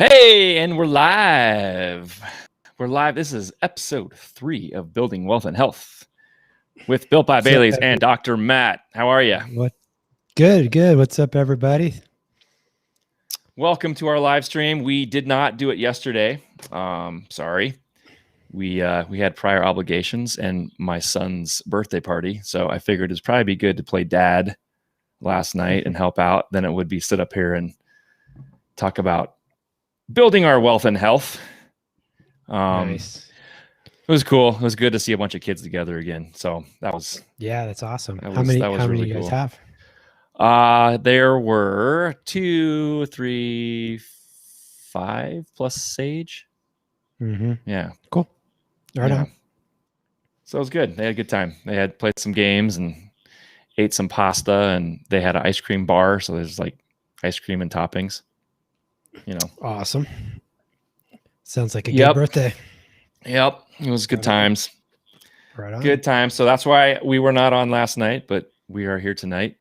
Hey, and we're live. This is episode 3 of Building Wealth and Health with Built by Bailey's and Dr. Matt. How are you? What? Good. What's up, everybody? Welcome to our live stream. We did not do it yesterday. Sorry. We had prior obligations and my son's birthday party, so I figured it'd probably be good to play dad last night and help out than it would be sit up here and talk about building our wealth and health. Nice. It was cool. It was good to see a bunch of kids together again. So that was that's awesome. How many really you guys cool. have? There were 2, 3, 5 plus Sage. Mm-hmm. Yeah. Cool. Right on. So it was good. They had a good time. They had played some games and ate some pasta, and they had an ice cream bar. So there's like ice cream and toppings. Awesome. Sounds like a good birthday. Yep. It was good times. Right on. Good times. So that's why we were not on last night, but we are here tonight.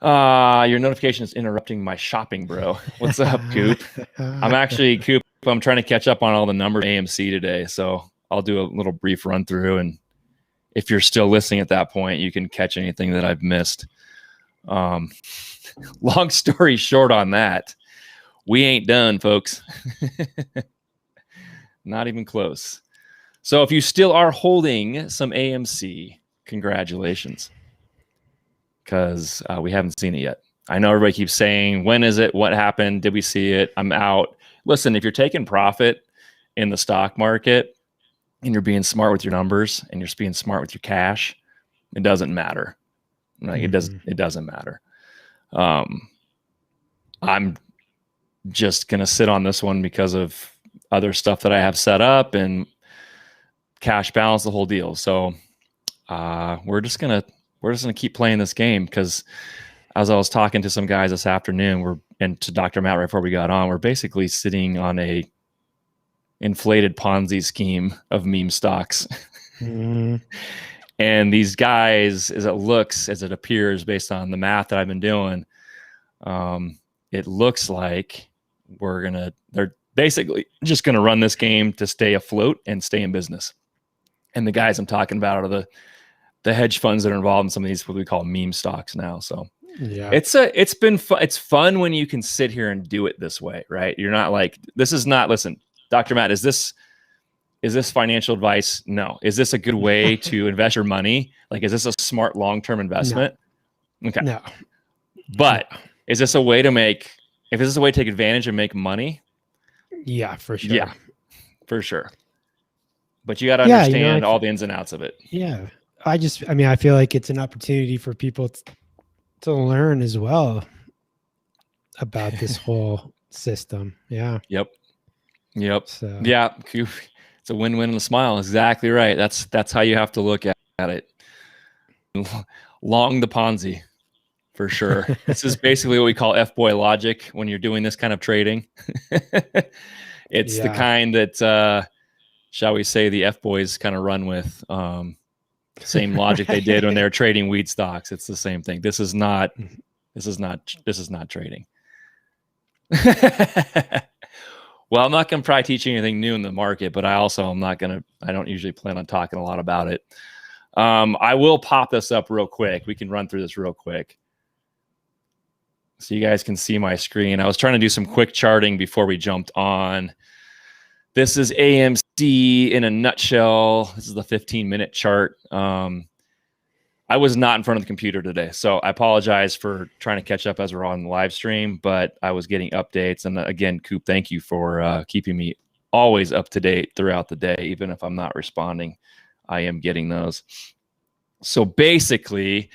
Your notification is interrupting my shopping, bro. What's up, Coop? I'm trying to catch up on all the numbers AMC today. So I'll do a little brief run through. And if you're still listening at that point, you can catch anything that I've missed. Long story short on that, we ain't done, folks. Not even close. So if you still are holding some AMC, congratulations, because we haven't seen it yet. I know everybody keeps saying, when is it? What happened? Did we see it? I'm out. Listen, if you're taking profit in the stock market and you're being smart with your numbers and you're being smart with your cash, it doesn't matter. Like it doesn't matter. I'm just going to sit on this one because of other stuff that I have set up and cash balance, the whole deal. So we're just going to keep playing this game, because as I was talking to some guys this afternoon, and to Dr. Matt right before we got on, we're basically sitting on a inflated Ponzi scheme of meme stocks. Mm-hmm. And these guys, as it appears based on the math that I've been doing, it looks like they're basically just going to run this game to stay afloat and stay in business. And the guys I'm talking about are the hedge funds that are involved in some of these, what we call meme stocks now. So yeah, it's been fun. It's fun when you can sit here and do it this way, right? You're not like, listen, Dr. Matt, is this financial advice? No. Is this a good way to invest your money? Like, is this a smart long-term investment? No. Okay. No. But is this a way to take advantage and make money? Yeah, for sure. Yeah, for sure. But you got to understand all the ins and outs of it. Yeah. I feel like it's an opportunity for people to learn as well about this whole system. Yeah. Yep. So. Yeah. It's a win-win and a smile. Exactly right. That's how you have to look at it. Long the Ponzi, for sure. This is basically what we call F-boy logic when you're doing this kind of trading. It's the kind that, shall we say, the F-boys kind of run with. Same logic they did when they were trading weed stocks. It's the same thing. This is not trading. Well, I'm not going to probably teach you anything new in the market, but I don't usually plan on talking a lot about it. I will pop this up real quick. We can run through this real quick so you guys can see my screen. I was trying to do some quick charting before we jumped on. This is AMC in a nutshell. This is the 15-minute chart. I was not in front of the computer today, so I apologize for trying to catch up as we're on the live stream, but I was getting updates. And again, Coop, thank you for keeping me always up to date throughout the day. Even if I'm not responding, I am getting those. So basically,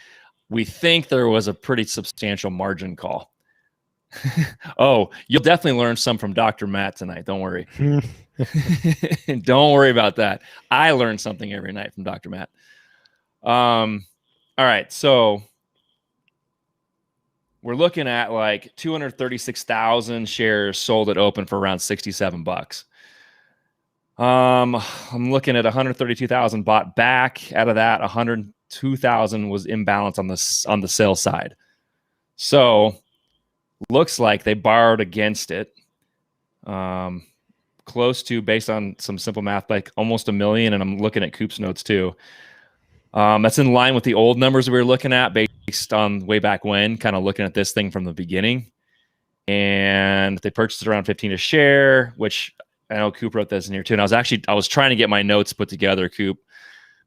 we think there was a pretty substantial margin call. Oh, you'll definitely learn some from Dr. Matt tonight. Don't worry. Don't worry about that. I learn something every night from Dr. Matt. All right. So we're looking at like 236,000 shares sold at open for around $67. I'm looking at 132,000 bought back. Out of that, 102,000 was imbalance on the sell side. So looks like they borrowed against it. Close to, based on some simple math, like almost $1 million. And I'm looking at Coop's notes too. That's in line with the old numbers we were looking at based on way back when, kind of looking at this thing from the beginning. And they purchased it around 15 a share, which I know Coop wrote this in here too. And I was trying to get my notes put together, Coop,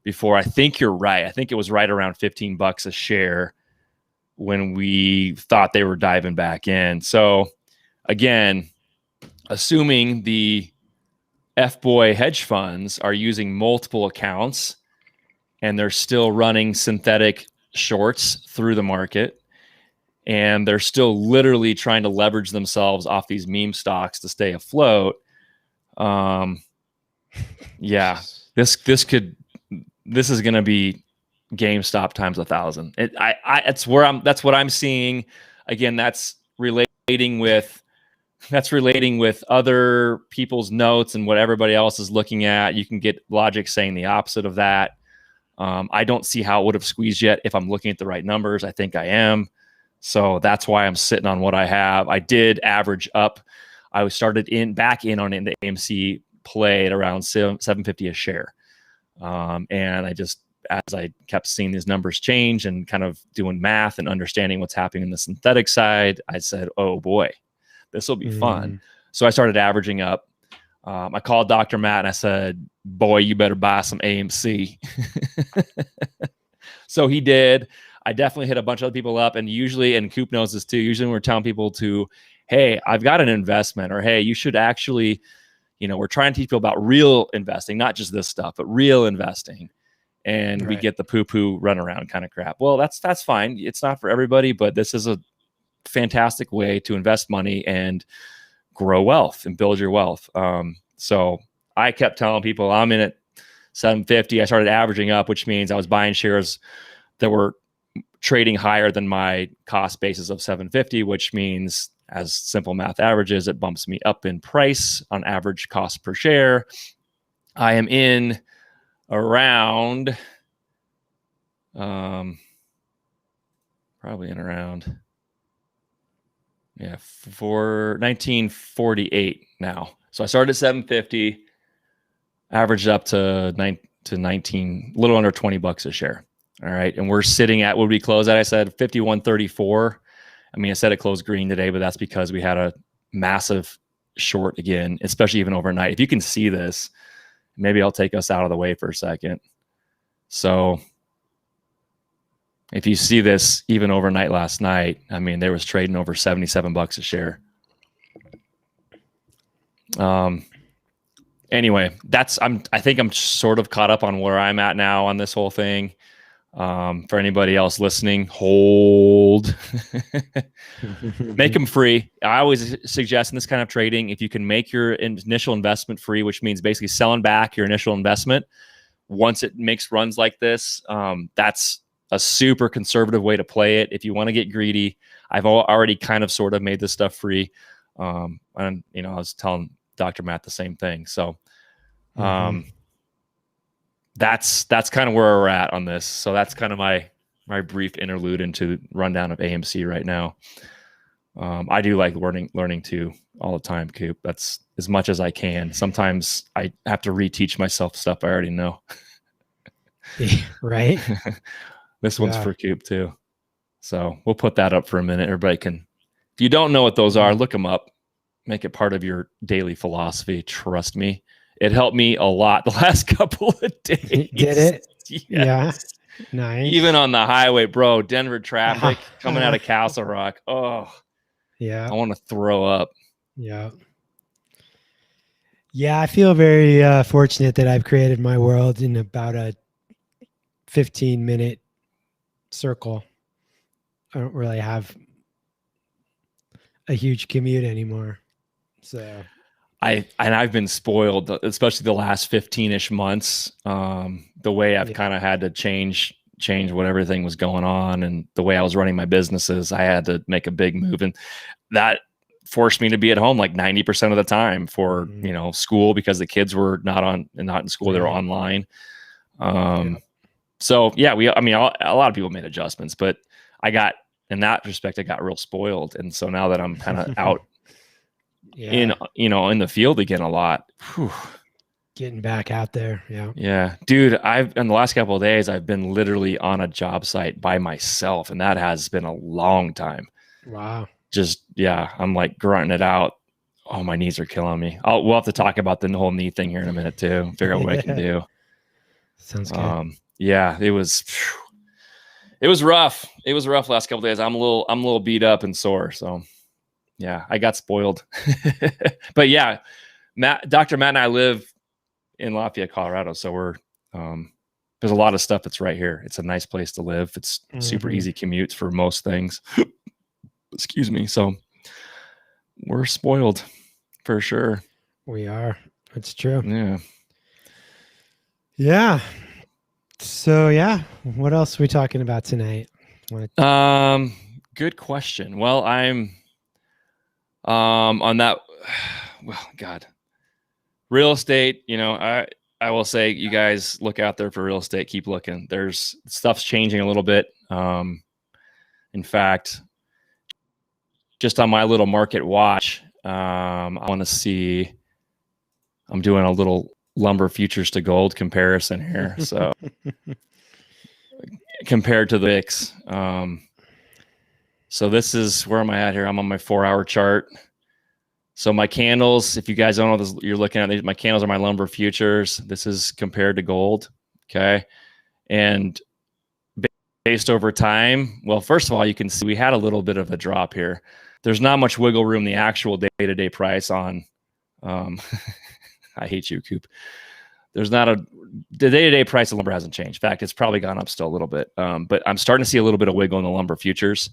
before. I think you're right. I think it was right around $15 a share when we thought they were diving back in. So again, assuming the F-boy hedge funds are using multiple accounts and they're still running synthetic shorts through the market, and they're still literally trying to leverage themselves off these meme stocks to stay afloat. Yeah, this is going to be GameStop times 1,000. That's what I'm seeing. Again, that's relating with other people's notes and what everybody else is looking at. You can get logic saying the opposite of that. I don't see how it would have squeezed yet if I'm looking at the right numbers. I think I am. So that's why I'm sitting on what I have. I did average up. I started back in on the AMC play at around $7.50 a share. And as I kept seeing these numbers change and kind of doing math and understanding what's happening in the synthetic side, I said, oh boy, this will be fun. So I started averaging up. I called Dr. Matt and I said, boy, you better buy some AMC. So he did. I definitely hit a bunch of other people up. And usually, and Coop knows this too, usually when we're telling people to, hey, I've got an investment, or hey, you should actually, we're trying to teach people about real investing, not just this stuff, but real investing. And we get the poo-poo runaround kind of crap. Well, that's fine. It's not for everybody, but this is a fantastic way to invest money and grow wealth and build your wealth. So I kept telling people I'm in at 750. I started averaging up, which means I was buying shares that were trading higher than my cost basis of 750, which means, as simple math averages, it bumps me up in price on average cost per share. I am in around, probably in around, for 1948 now. So I started at 750, averaged up to 19, a little under $20 a share. All right. And we're sitting at, what we close at? I said 51.34. I mean, I said it closed green today, but that's because we had a massive short again, especially even overnight. If you can see this, maybe I'll take us out of the way for a second. So if you see this, even overnight last night, I mean, there was trading over $77 a share. Anyway, I think I'm sort of caught up on where I'm at now on this whole thing. For anybody else listening, hold. Make them free. I always suggest in this kind of trading, if you can make your initial investment free, which means basically selling back your initial investment once it makes runs like this, that's a super conservative way to play it. If you want to get greedy, I've already kind of sort of made this stuff free. And I was telling Dr. Matt the same thing. So that's kind of where we're at on this. So that's kind of my brief interlude into rundown of AMC right now. I do like learning too all the time, Coop. That's as much as I can. Sometimes I have to reteach myself stuff I already know. Right. This one's for Coop too. So we'll put that up for a minute. Everybody can, if you don't know what those are, look them up. Make it part of your daily philosophy. Trust me. It helped me a lot the last couple of days. Did it? Yes. Yeah. Nice. Even on the highway, bro, Denver traffic coming out of Castle Rock. Oh, yeah. I want to throw up. Yeah. Yeah. I feel very fortunate that I've created my world in about a 15-minute circle. I don't really have a huge commute anymore. So I've been spoiled, especially the last 15-ish months. The way I've kind of had to change what everything was going on, and the way I was running my businesses, I had to make a big move, and that forced me to be at home like 90% of the time for school, because the kids were not in school, they were online. So yeah, a lot of people made adjustments, but in that respect, I got real spoiled, and so now that I'm kind of out in the field again a lot. Whew. Getting back out there. Yeah. Dude, in the last couple of days, I've been literally on a job site by myself, and that has been a long time. Wow. I'm like grunting it out. Oh, my knees are killing me. We'll have to talk about the whole knee thing here in a minute too. Figure out what I can do. Sounds good. Yeah, it was rough. It was rough last couple of days. I'm a little beat up and sore. So yeah, I got spoiled. But yeah, Dr. Matt and I live in Lafayette, Colorado. So we're, there's a lot of stuff that's right here. It's a nice place to live. It's super easy commutes for most things. Excuse me. So we're spoiled for sure. We are. It's true. Yeah. Yeah. So yeah, what else are we talking about tonight? Good question. Well, I'm on that. Well, God, real estate. I will say, you guys look out there for real estate. Keep looking. There's stuff's changing a little bit. In fact, just on my little market watch, I want to see. I'm doing a little lumber futures to gold comparison here. So compared to the VIX. So this is, where am I at here? I'm on my 4-hour chart. So my candles, if you guys don't know this, you're looking at these, my candles are my lumber futures. This is compared to gold. Okay. And based over time, well, first of all, you can see we had a little bit of a drop here. There's not much wiggle room. The actual day-to-day price on, I hate you, Coop. The day-to-day price of lumber hasn't changed. In fact, it's probably gone up still a little bit. But I'm starting to see a little bit of wiggle in the lumber futures.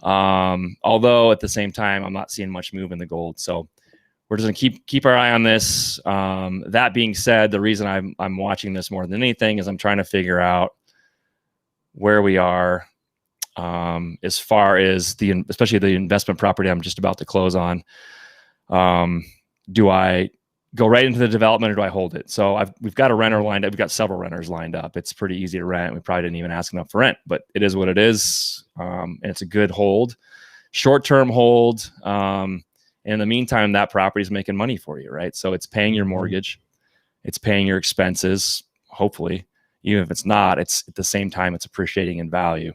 Although at the same time, I'm not seeing much move in the gold. So we're just gonna keep our eye on this. That being said, the reason I'm watching this more than anything is I'm trying to figure out where we are, as far as especially the investment property I'm just about to close on. Do I go right into the development, or do I hold it? So we've got a renter lined up. We've got several renters lined up. It's pretty easy to rent. We probably didn't even ask enough for rent, but it is what it is. And it's a good hold, short-term hold. And in the meantime, that property is making money for you, right? So it's paying your mortgage. It's paying your expenses, hopefully. Even if it's not, it's at the same time, it's appreciating in value.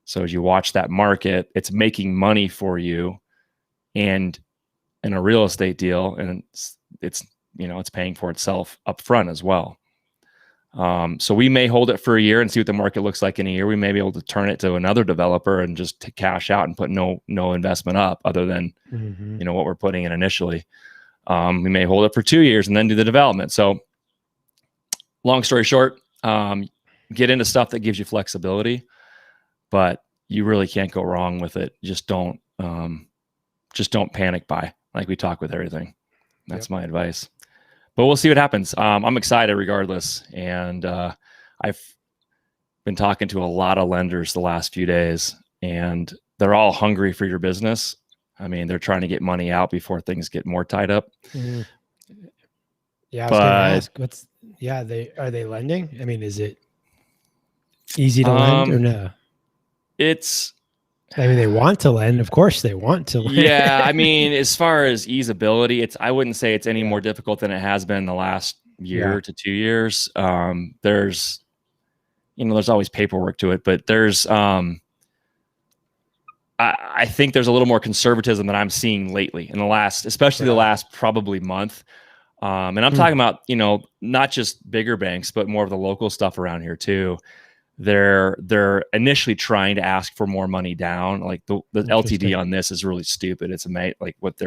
So as you watch that market, it's making money for you, and in a real estate deal, and it's paying for itself up front as well. So we may hold it for a year and see what the market looks like in a year. We may be able to turn it to another developer and just to cash out and put no investment up other than what we're putting in initially. We may hold it for 2 years and then do the development. So long story short, get into stuff that gives you flexibility, but you really can't go wrong with it. Just don't panic buy, like we talk with everything. That's my advice. But we'll see what happens. I'm excited regardless. And I've been talking to a lot of lenders the last few days, and they're all hungry for your business. I mean, they're trying to get money out before things get more tied up. Mm-hmm. Yeah, I was going to ask, are they lending? I mean, is it easy to lend or no? I mean, they want to lend. Of course they want to lend. Yeah. I mean, as far as easeability, I wouldn't say it's any more difficult than it has been the last year to 2 years. There's always paperwork to it, but I think there's a little more conservatism that I'm seeing lately especially the last probably month. And I'm talking about, not just bigger banks, but more of the local stuff around here too. They're initially trying to ask for more money down. Like the LTD on this is really stupid. It's like what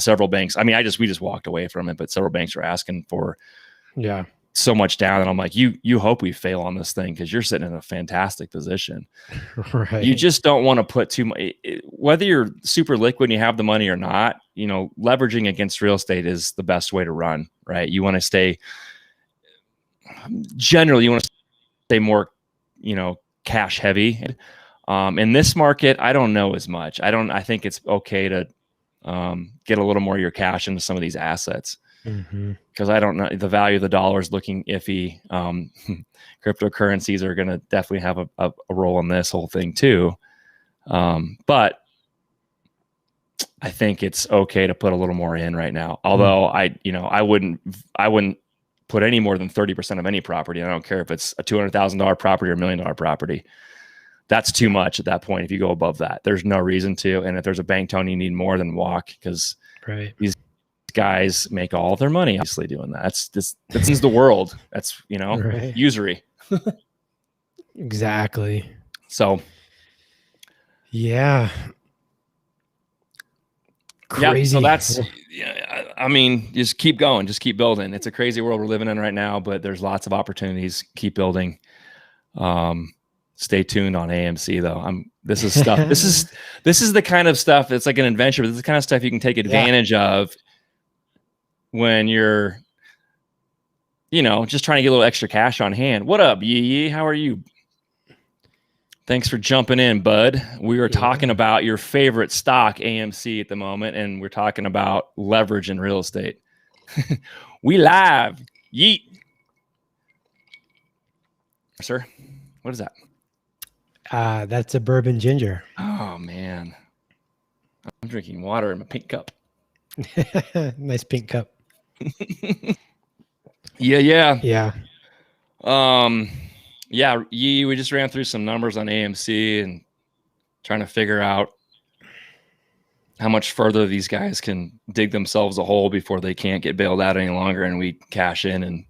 several banks. I mean, we just walked away from it, but several banks are asking for so much down, and I'm like, you hope we fail on this thing, because you're sitting in a fantastic position. Right. You just don't want to put too much, whether you're super liquid and you have the money or not, leveraging against real estate is the best way to run, right? You want to stay, generally, you want to stay more, cash heavy. In this market, I don't know as much. I think it's okay to get a little more of your cash into some of these assets, because I don't know, the value of the dollar is looking iffy. Cryptocurrencies are going to definitely have a role in this whole thing too. But I think it's okay to put a little more in right now. Although I wouldn't put any more than 30% of any property. I don't care if it's a $200,000 property or $1 million property. That's too much at that point. If you go above that, there's no reason to. And if there's a bank telling you need more, then walk, because these guys make all their money obviously doing that. This is the world. That's usury. Exactly. So yeah. Crazy. Yeah, so that's, I mean, just keep going, just keep building. It's a crazy world we're living in right now, but there's lots of opportunities. Keep building. Stay tuned on AMC though. This is stuff. This is the kind of stuff. It's like an adventure, but this is the kind of stuff you can take advantage of when you're, just trying to get a little extra cash on hand. What up, Yee? How are you? Thanks for jumping in, bud. We were talking about your favorite stock, AMC, at the moment, and we're talking about leverage in real estate. We live. Yeet. Sir, what is that? That's a bourbon ginger. Oh, man. I'm drinking water in my pink cup. Nice pink cup. Yeah. Yeah, we just ran through some numbers on AMC and trying to figure out how much further these guys can dig themselves a hole before they can't get bailed out any longer, and we cash in and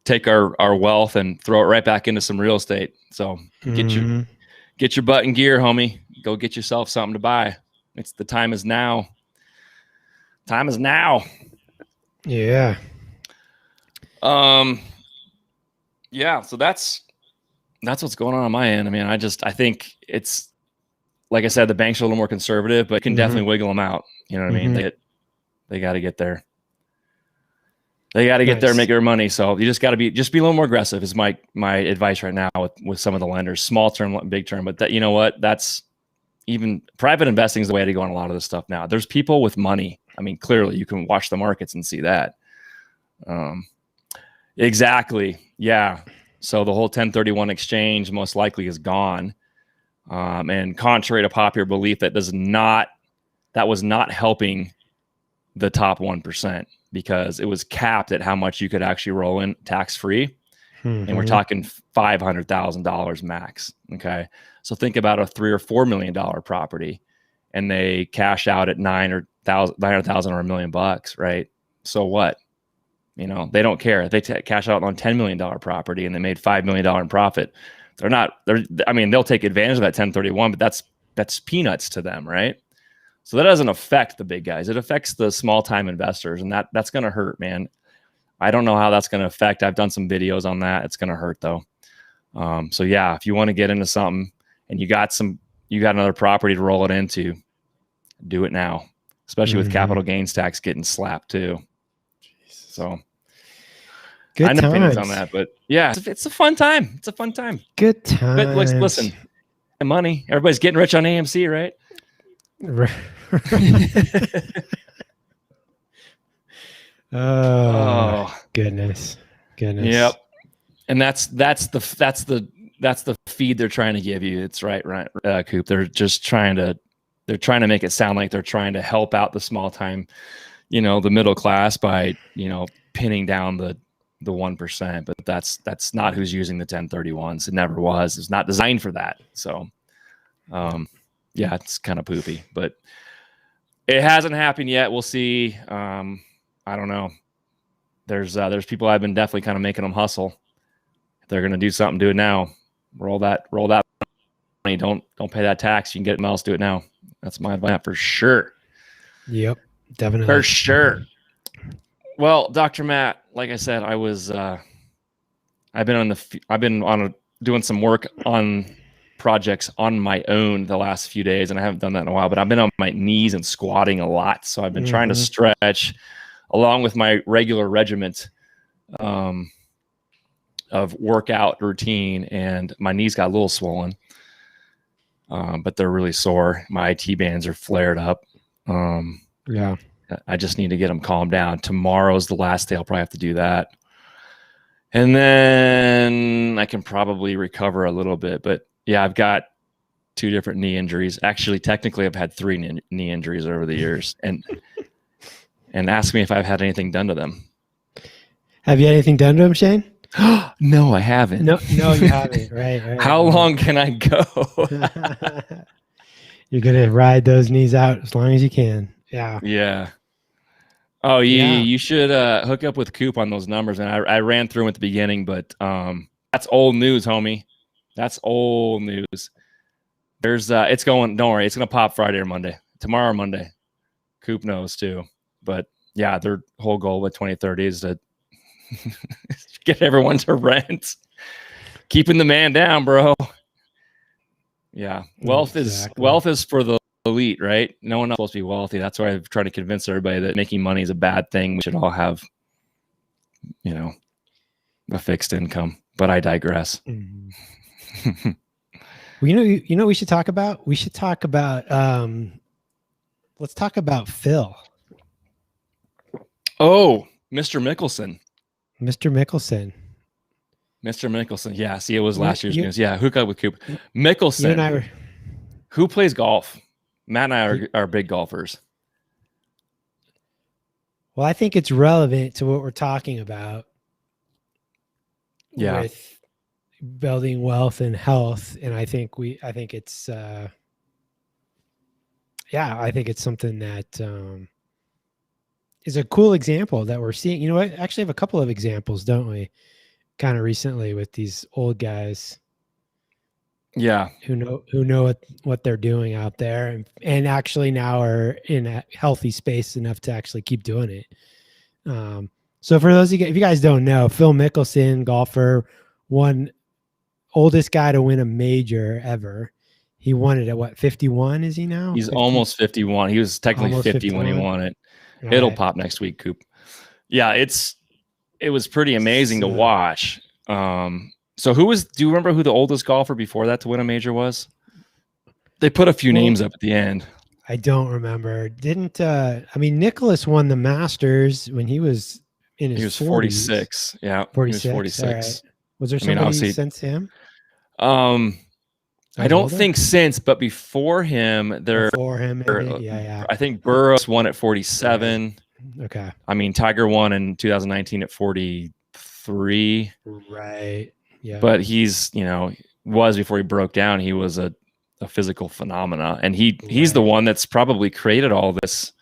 take our wealth and throw it right back into some real estate. So get your butt in gear, homie. Go get yourself something to buy. The time is now. Time is now. Yeah. Yeah. So that's what's going on my end. I mean, I think it's, like I said, the banks are a little more conservative, but can definitely wiggle them out. You know what I mean? They got to get there. They got to get there and make their money. So you just got to be a little more aggressive is my advice right now with some of the lenders, small term, big term. But you know what? That's, even private investing is the way to go on a lot of this stuff now. There's people with money. I mean, clearly you can watch the markets and see that. Exactly. Yeah. So the whole 1031 exchange most likely is gone. And contrary to popular belief, that was not helping the top 1%, because it was capped at how much you could actually roll in tax free. And we're talking $500,000 max. Okay. So think about a $3 or $4 million property, and they cash out at $900,000 or $1 million, right? So what? They don't care if they cash out on $10 million property and they made $5 million in profit. They'll take advantage of that 1031, but that's peanuts to them, right? So that doesn't affect the big guys. It affects the small time investors, and that's going to hurt, man. I don't know how that's going to affect. I've done some videos on that. It's going to hurt though. So yeah, if you want to get into something and you got another property to roll it into, do it now, especially with capital gains tax getting slapped too. So good I know opinions times on that, but yeah, it's a fun time. It's a fun time. Good times. But listen, money. Everybody's getting rich on AMC, right? Oh, goodness. Yep. And that's the feed they're trying to give you. It's right, Coop. They're trying to make it sound like they're trying to help out the small time, the middle class by, pinning down the 1%, but that's not who's using the 1031s. It never was. It's not designed for that. So, yeah, it's kind of poopy, but it hasn't happened yet. We'll see. I don't know. There's people I've been definitely kind of making them hustle. If they're going to do something, do it now. Roll that money. Don't pay that tax. You can get it else. Do it now. That's my advice for sure. Yep, definitely. For sure. Well, Dr. Matt, like I said, I was I've been doing some work on projects on my own the last few days, and I haven't done that in a while, but I've been on my knees and squatting a lot. So I've been trying to stretch along with my regular regiment of workout routine, and my knees got a little swollen, but they're really sore. My IT bands are flared up. Yeah. I just need to get them calmed down. Tomorrow's the last day I'll probably have to do that. And then I can probably recover a little bit, but yeah, I've got 2 different knee injuries. Actually, technically I've had 3 knee injuries over the years, and ask me if I've had anything done to them. Have you had anything done to them, Shane? No, I haven't. No, you haven't. Right. How long can I go? You're going to ride those knees out as long as you can. Yeah. Yeah. Oh, yeah. You should hook up with Coop on those numbers. And I ran through them at the beginning, but that's old news, homie. That's old news. There's don't worry, it's going to pop Friday or Monday. Tomorrow or Monday. Coop knows too. But yeah, their whole goal with 2030 is to get everyone to rent. Keeping the man down, bro. Yeah. Wealth is for the elite, right? No one else is supposed to be wealthy. That's why I've tried to convince everybody that making money is a bad thing. We should all have, a fixed income. But I digress. Mm-hmm. Well, you know what we should talk about? We should talk about let's talk about Phil. Oh, Mr. Mickelson. Mr. Mickelson. Yeah, see, it was last year's news. Yeah, hook up with Coop. Mickelson. You and I were... Who plays golf? Matt and I are big golfers. Well, I think it's relevant to what we're talking about. Yeah. With building wealth and health, and I think it's I think it's something that is a cool example that we're seeing. You know what? Actually have a couple of examples, don't we? Kind of recently with these old guys. Yeah. Who know what they're doing out there and actually now are in a healthy space enough to actually keep doing it. So for those of you, if you guys don't know, Phil Mickelson, golfer, oldest guy to win a major ever. He won it at what, 51 is he now? He's 50? Almost 51. He was technically 50 when he won it. It'll pop next week, Coop. Yeah, it was pretty amazing to watch. So do you remember who the oldest golfer before that to win a major was? They put a few names up at the end. I don't remember. Nicholas won the Masters when he was in his 40s. He was 46. Yeah. 46. He was 46. Right. Was there somebody since him? I don't think since, but before him, maybe? Yeah. I think Burroughs won at 47. Right. Okay. I mean, Tiger won in 2019 at 43. Right. Yeah. But he's, was before he broke down, he was a physical phenomena, and he's the one that's probably created all this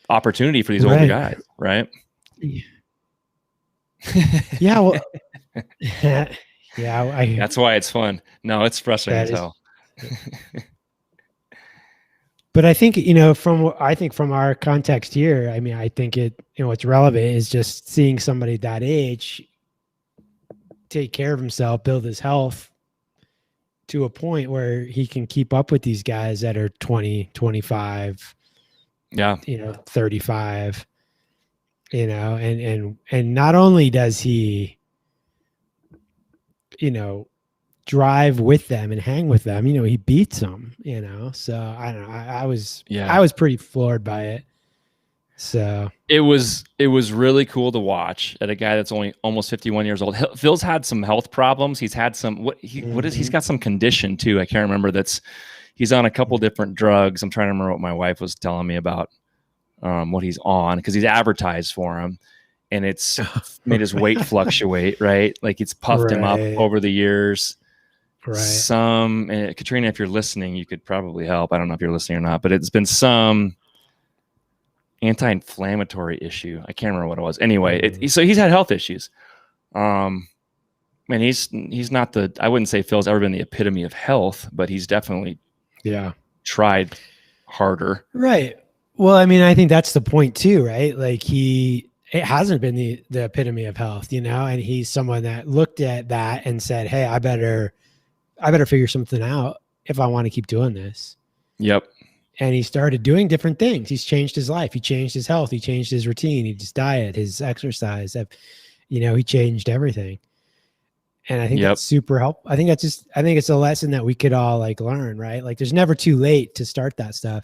opportunity for these older guys, right? Yeah. Well, yeah. That's why it's fun. No, it's frustrating as hell. But I think, from our context here, I think what's relevant is just seeing somebody that age take care of himself, build his health to a point where he can keep up with these guys that are 20, 25, 35, and not only does he, drive with them and hang with them, he beats them, so I don't know. I was pretty floored by it. So it was really cool to watch at a guy that's only almost 51 years old. Phil's had some health problems. He's had some, he's got some condition too. I can't remember. He's on a couple different drugs. I'm trying to remember what my wife was telling me about what he's on, because he's advertised for him, and it's made his weight fluctuate, right? Like it's puffed him up over the years. Right. And Katrina, if you're listening, you could probably help. I don't know if you're listening or not, but it's been some anti-inflammatory issue. I can't remember what it was. Anyway, so he's had health issues. And he's not I wouldn't say Phil's ever been the epitome of health, but he's definitely tried harder. Right. Well, I think that's the point too, right? Like it hasn't been the epitome of health, and he's someone that looked at that and said, hey, I better figure something out if I want to keep doing this. Yep. And he started doing different things. He's changed his life. He changed his health. He changed his routine. His diet, his exercise. He changed everything. And I think that's super helpful. I think it's a lesson that we could all like learn, right? Like there's never too late to start that stuff.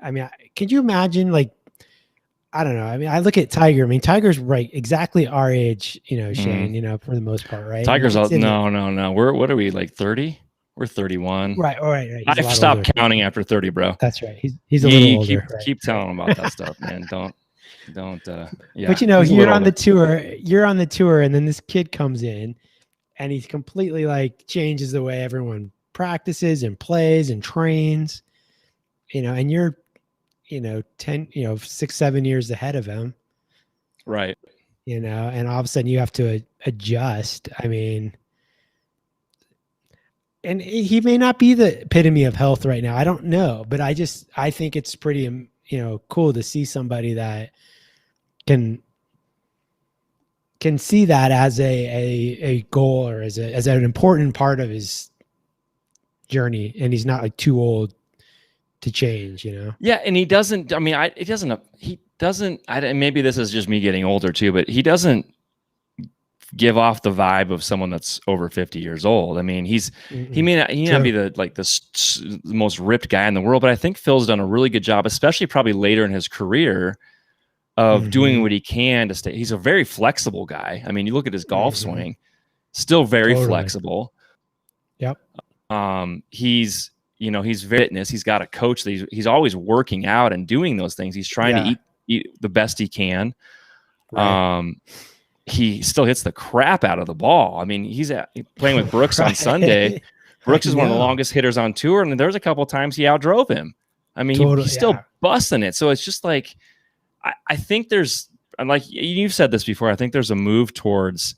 I mean, could you imagine I don't know. I mean, I look at Tiger. I mean, Tiger's right exactly our age, Shane, for the most part, right? Tiger's no. What are we, like 30? We're 31. Right. All right. I've stopped counting after 30, bro. That's right. He's a little older. Keep telling him about that stuff, man. Don't. Yeah. But you're on the tour. You're on the tour, and then this kid comes in, and he completely like changes the way everyone practices and plays and trains. And you're, 6, 7 years ahead of him. Right. And all of a sudden you have to adjust. I mean. And he may not be the epitome of health right now. I don't know, but I think it's pretty, cool to see somebody that can see that as a goal or as an important part of his journey. And he's not like too old to change, Yeah. And he doesn't, I mean, maybe this is just me getting older too, but he doesn't give off the vibe of someone that's over 50 years old. I mean, he may not be the most ripped guy in the world, but I think Phil's done a really good job, especially probably later in his career, of doing what he can to stay. He's a very flexible guy. I mean, you look at his golf swing, still very flexible. Yep. He's fitness. He's got a coach that he's always working out and doing those things. He's trying to eat the best he can. Right. He still hits the crap out of the ball. I mean, he's playing with Brooks on Sunday. Brooks is one of the longest hitters on tour, and there's a couple of times he outdrove him. I mean, he's still busting it. So it's just like, I think there's, like you've said this before, I think there's a move towards,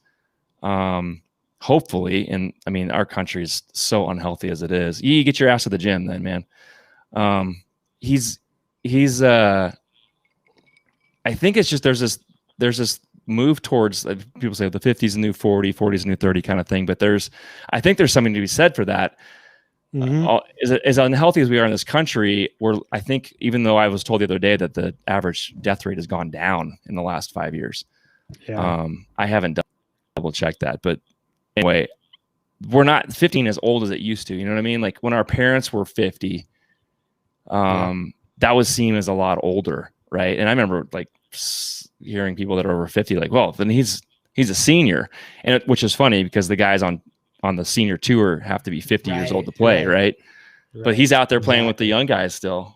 hopefully, and I mean, our country is so unhealthy as it is. You get your ass to the gym then, man. He's I think it's just, there's this move towards, people say the 50s the new 40, 40s the new 30 kind of thing. But I think there's something to be said for that. As unhealthy as we are in this country, I think, even though I was told the other day that the average death rate has gone down in the last 5 years. Yeah. I haven't double checked that, but anyway, we're not 15 as old as it used to. You know what I mean? Like when our parents were 50, that was seen as a lot older. Right. And I remember like hearing people that are over 50, like, well, then he's a senior, and which is funny because the guys on the senior tour have to be 50 years old to play. Right. But he's out there playing with the young guys still.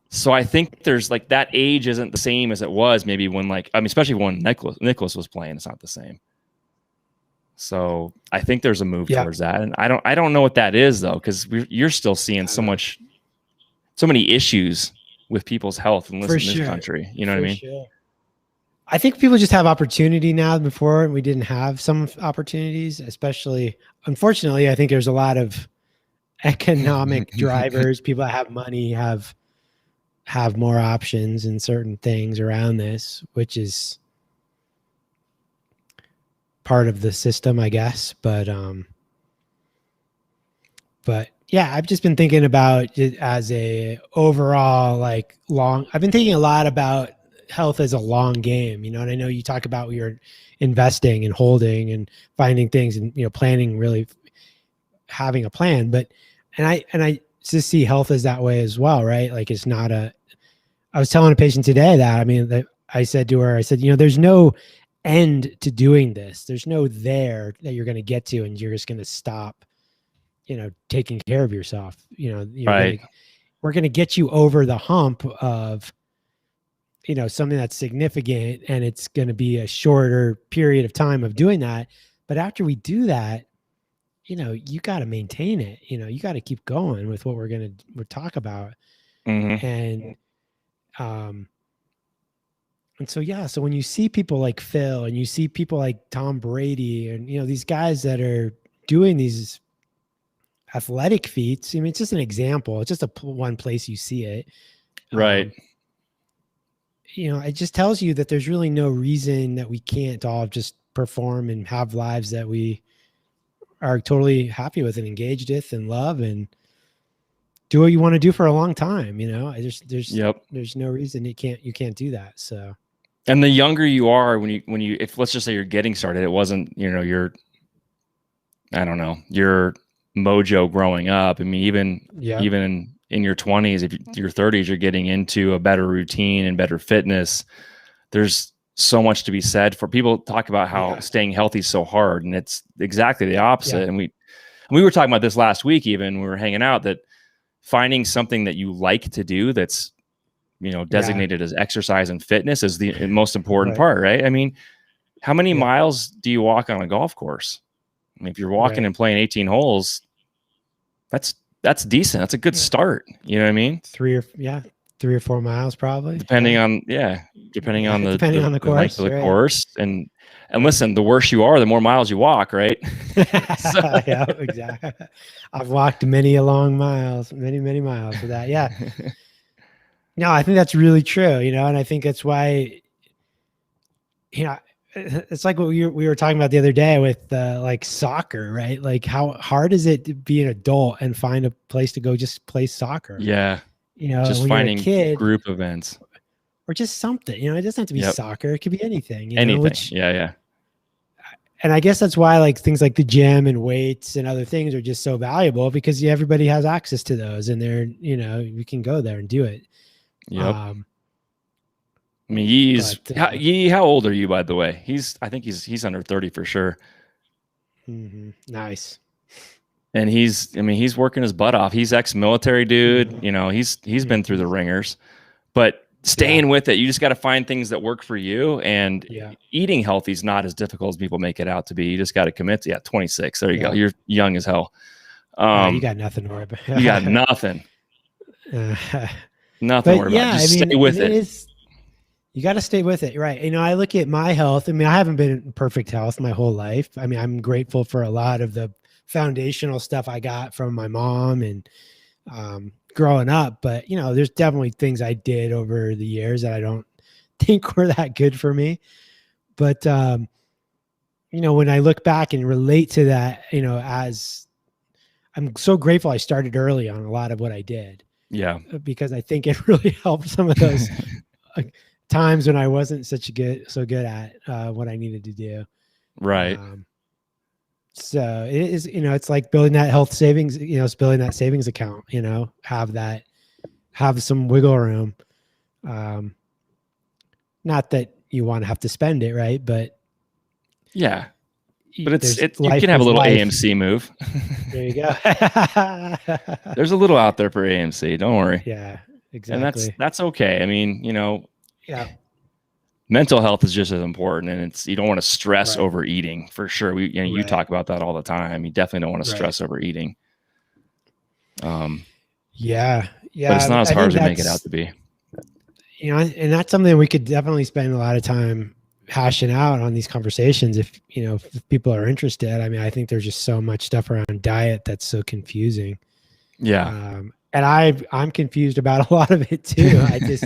So I think there's like, that age isn't the same as it was maybe when, especially when Nicholas was playing, it's not the same. So I think there's a move towards that. And I don't know what that is though. Cause you're still seeing so many issues with people's health in this country. You know what I mean? Sure. I think people just have opportunity now. Before we didn't have some opportunities, especially, unfortunately, I think there's a lot of economic drivers. People that have money have more options in certain things around this, which is part of the system, I guess. But yeah, I've just been thinking about it as a overall, I've been thinking a lot about health as a long game, and I know you talk about you're investing and holding and finding things and, planning, really having a plan, and I just see health as that way as well, right? Like it's not I was telling a patient today that, I said to her, there's no end to doing this. There's no there that you're going to get to, and you're just going to stop, taking care of yourself. Right. We're going to get you over the hump of, something that's significant, and it's going to be a shorter period of time of doing that. But after we do that, you got to maintain it. You got to keep going with what we'll talk about. And so when you see people like Phil and you see people like Tom Brady and, these guys that are doing these athletic feats, it's just an example. It's just one place you see it. Right. it just tells you that there's really no reason that we can't all just perform and have lives that we are totally happy with and engaged with and love and do what you want to do for a long time. There's no reason you can't do that. So, and the younger you are, if let's just say you're getting started, it wasn't, your mojo growing up. I mean, even in your 20s, if your 30s, you're getting into a better routine and better fitness. There's so much to be said for people talk about how staying healthy is so hard, and it's exactly the opposite. Yeah. And we were talking about this last week, even we were hanging out, that finding something that you like to do that's, designated as exercise and fitness is the most important part, right? I mean, how many miles do you walk on a golf course? I mean, if you're walking and playing 18 holes, that's decent. That's a good start. You know what I mean? 3 or 4 miles probably. Depending on the course, length of the course. And listen, the worse you are, the more miles you walk, right? Yeah, exactly. I've walked many miles for that. Yeah. No, I think that's really true, and I think that's why, it's like what we were talking about the other day with like soccer, right? Like how hard is it to be an adult and find a place to go just play soccer? Yeah. Just when finding you're a kid, group events or just something, it doesn't have to be soccer. It could be anything, anything. Yeah. And I guess that's why like things like the gym and weights and other things are just so valuable, because everybody has access to those, and they're, we can go there and do it. Yep. I mean, how old are you, by the way? I think he's under 30 for sure. Mm-hmm. Nice. And he's working his butt off. He's ex-military dude. He's been through the ringers, but staying with it, you just got to find things that work for you. And eating healthy is not as difficult as people make it out to be. You just got to commit to 26. There you go. You're young as hell. You got nothing to worry about. You got nothing. Nothing to worry about. Just stay with it. You got to stay with it. Right. I look at my health. I mean, I haven't been in perfect health my whole life. I mean, I'm grateful for a lot of the foundational stuff I got from my mom and growing up. But, there's definitely things I did over the years that I don't think were that good for me. But, when I look back and relate to that, as I'm so grateful I started early on a lot of what I did. Yeah. Because I think it really helped some of those times when I wasn't so good at what I needed to do. Right. So it is, it's like building that health savings, it's building that savings account, have some wiggle room. Not that you want to have to spend it, right? But yeah, but you can have a little AMC move. There you go. There's a little out there for AMC. Don't worry. Yeah, exactly. And that's okay. I mean, mental health is just as important, and you don't want to stress over eating for sure. You talk about that all the time. You definitely don't want to stress over eating. Yeah. But it's not as hard as we make it out to be. And that's something we could definitely spend a lot of time hashing out on these conversations if people are interested. I mean, I think there's just so much stuff around diet that's so confusing. Yeah. And I'm confused about a lot of it too. I just,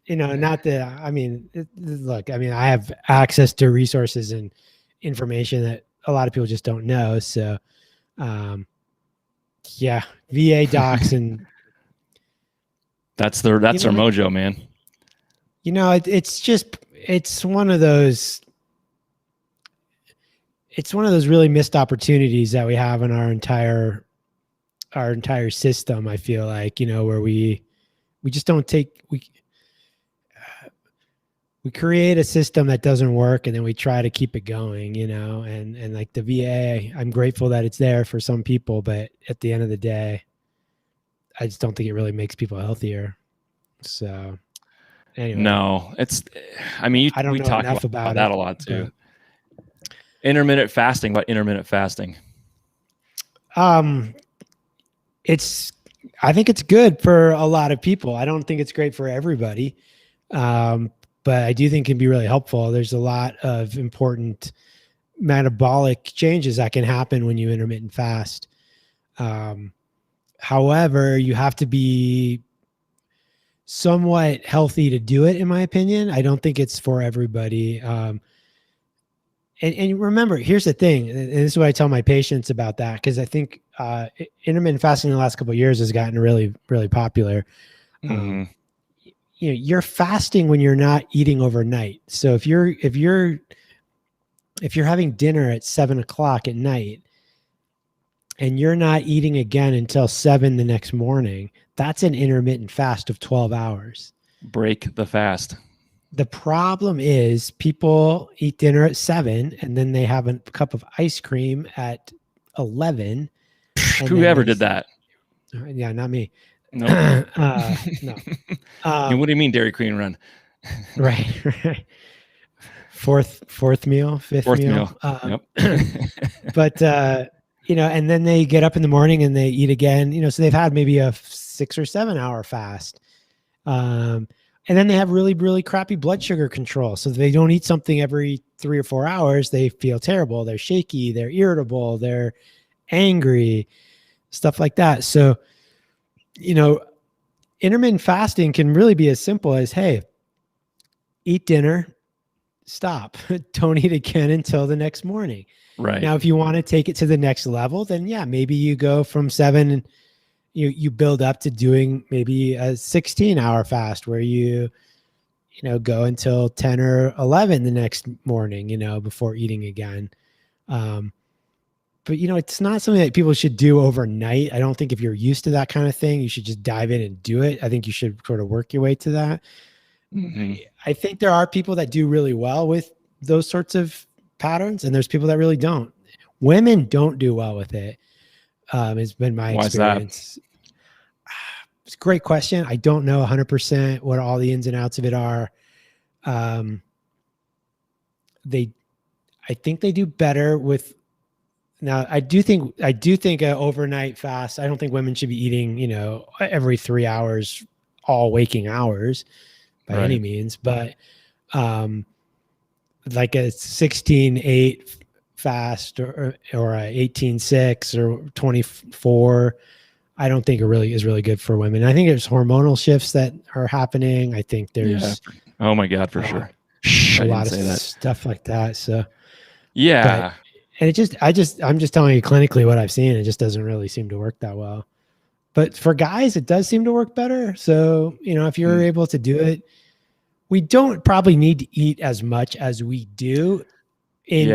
not that, I mean, look, I mean, I have access to resources and information that a lot of people just don't know. So, VA docs and that's their mojo, man. It's one of those really missed opportunities that we have in our entire system. I feel like, where we just don't we create a system that doesn't work, and then we try to keep it going, and like the VA, I'm grateful that it's there for some people, but at the end of the day, I just don't think it really makes people healthier. So anyway. No, we talk about that a lot too. Intermittent fasting. What intermittent fasting? I think it's good for a lot of people. I don't think it's great for everybody. But I do think it can be really helpful. There's a lot of important metabolic changes that can happen when you intermittent fast. However, you have to be somewhat healthy to do it, in my opinion. I don't think it's for everybody. And remember, here's the thing, and this is what I tell my patients about that, because I think intermittent fasting in the last couple of years has gotten really, really popular. You're fasting when you're not eating overnight. So if you're having dinner at 7:00 at night and you're not eating again until 7 the next morning, that's an intermittent fast of 12 hours. Break the fast. The problem is people eat dinner at 7 and then they have a cup of ice cream at 11. Whoever did that? Yeah, not me. No. No. What do you mean Dairy Queen run? Right. Fourth meal, fifth meal. Yep. But and then they get up in the morning and they eat again. So they've had maybe a 6 or 7 hour fast. And then they have really, really crappy blood sugar control. So they don't eat something every 3 or 4 hours. They feel terrible. They're shaky. They're irritable. They're angry, stuff like that. So, intermittent fasting can really be as simple as, hey, eat dinner, stop, don't eat again until the next morning. Right. Now, if you want to take it to the next level, then yeah, maybe you go from 7 and you build up to doing maybe a 16-hour fast where you go until 10 or 11 the next morning, before eating again. But it's not something that people should do overnight. I don't think if you're used to that kind of thing, you should just dive in and do it. I think you should sort of work your way to that. I think there are people that do really well with those sorts of patterns, and there's people that really don't. Women don't do well with it. It's been my experience. It's a great question. I don't know 100% what all the ins and outs of it are. I think they do better with. Now, I do think an overnight fast. I don't think women should be eating, every 3 hours, all waking hours, by any means. But like a 16-8 fast or a 18-6 or 24. I don't think it really is really good for women. I think there's hormonal shifts that are happening. I think there's oh my God, for sure. A lot of stuff like that. So yeah. I'm just telling you clinically what I've seen. It just doesn't really seem to work that well. But for guys, it does seem to work better. So, if you're able to do it, we don't probably need to eat as much as we do in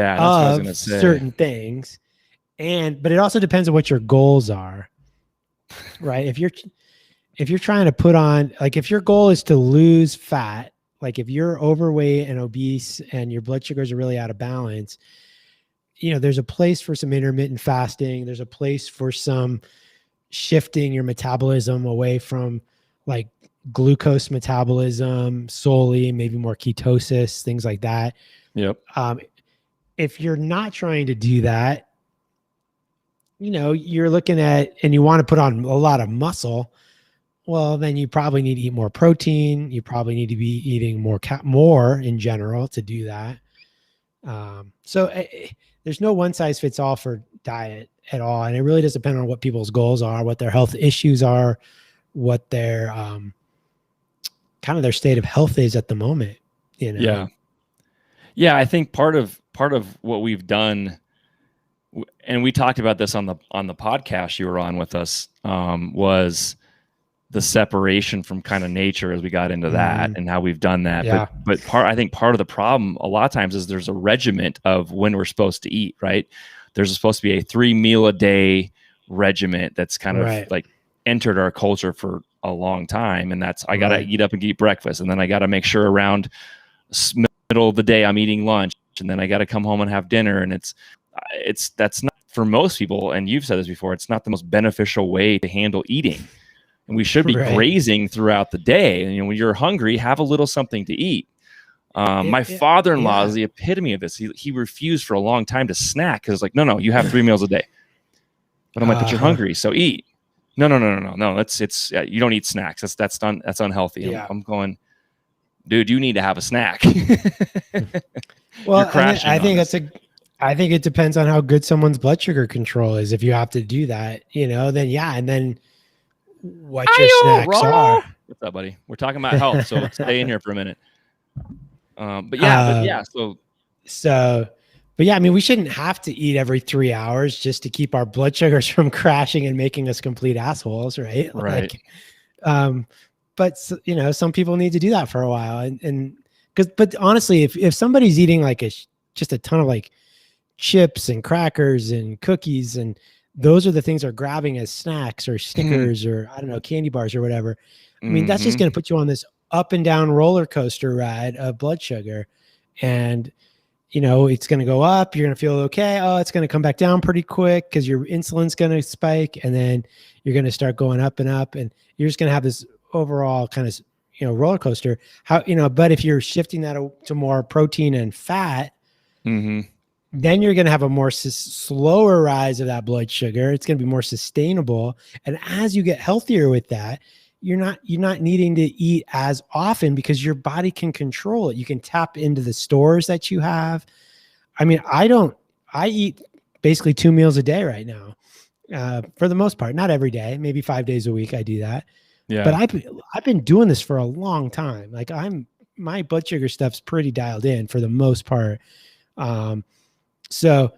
certain things. But it also depends on what your goals are. Right. If you're trying to put on, like, if your goal is to lose fat, like if you're overweight and obese and your blood sugars are really out of balance, there's a place for some intermittent fasting. There's a place for some shifting your metabolism away from like glucose metabolism solely, maybe more ketosis, things like that. Yep. If you're not trying to do that, you're looking at, and you want to put on a lot of muscle, well, then you probably need to eat more protein. You probably need to be eating more in general to do that. There's no one size fits all for diet at all. And it really does depend on what people's goals are, what their health issues are, what their kind of their state of health is at the moment. Yeah. I think part of what we've done, and we talked about this on the podcast you were on with us, was the separation from kind of nature as we got into that and how we've done that. Yeah. But I think part of the problem a lot of times is there's a regiment of when we're supposed to eat, right? There's supposed to be a 3 meal a day regiment that's kind of like entered our culture for a long time. And that's, I got to eat up and eat breakfast. And then I got to make sure around middle of the day I'm eating lunch, and then I got to come home and have dinner. And that's not, for most people, and you've said this before, it's not the most beneficial way to handle eating. And we should be grazing throughout the day. And when you're hungry, have a little something to eat. My father-in-law is the epitome of this. He refused for a long time to snack because it's like, no, you have 3 meals a day. But I'm like, but you're hungry, so eat. No. It's you don't eat snacks. That's unhealthy. Yeah. I'm going, dude, you need to have a snack. Well, I think it depends on how good someone's blood sugar control is. If you have to do that, then and then what your snacks are. What's up, buddy? We're talking about health, so stay in here for a minute. But yeah. But yeah, I mean, we shouldn't have to eat every 3 hours just to keep our blood sugars from crashing and making us complete assholes, right? Right. Like, but you know, some people need to do that for a while, but honestly, if somebody's eating like just a ton of like chips and crackers and cookies, and those are the things they're grabbing as snacks or Snickers or I don't know, candy bars or whatever. I mean, that's just going to put you on this up and down roller coaster ride of blood sugar, and you know, it's going to go up. You're going to feel okay. Oh, it's going to come back down pretty quick because your insulin's going to spike, and then you're going to start going up and up, and you're just going to have this overall kind of, you know, roller coaster. But if you're shifting that to more protein and fat, then you're going to have a more slower rise of that blood sugar. It's going to be more sustainable. And as you get healthier with that, you're not needing to eat as often because your body can control it. You can tap into the stores that you have. I mean, I eat basically 2 meals a day right now, for the most part, not every day, maybe 5 days a week I do that. Yeah. But I've been doing this for a long time. Like my blood sugar stuff's pretty dialed in for the most part. So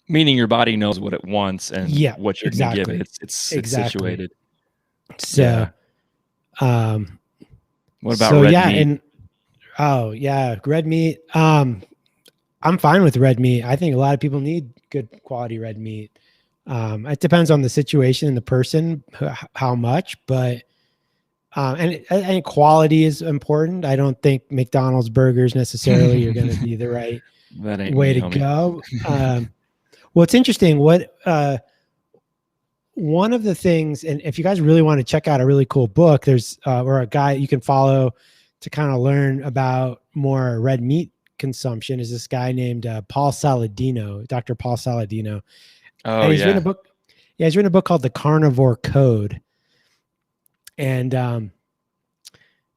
meaning your body knows what it wants and what you're going to give it. It's situated. So, what about red meat? Red meat. I'm fine with red meat. I think a lot of people need good quality red meat. It depends on the situation and the person, how much, but I think quality is important. I don't think McDonald's burgers necessarily are going to be the right way to go. Well, it's interesting. One of the things, and if you guys really want to check out a really cool book, there's or a guy you can follow to kind of learn about more red meat consumption, is this guy named Paul Saladino, Dr. Paul Saladino. Oh, and he's written a book. Yeah, he's written a book called The Carnivore Code, and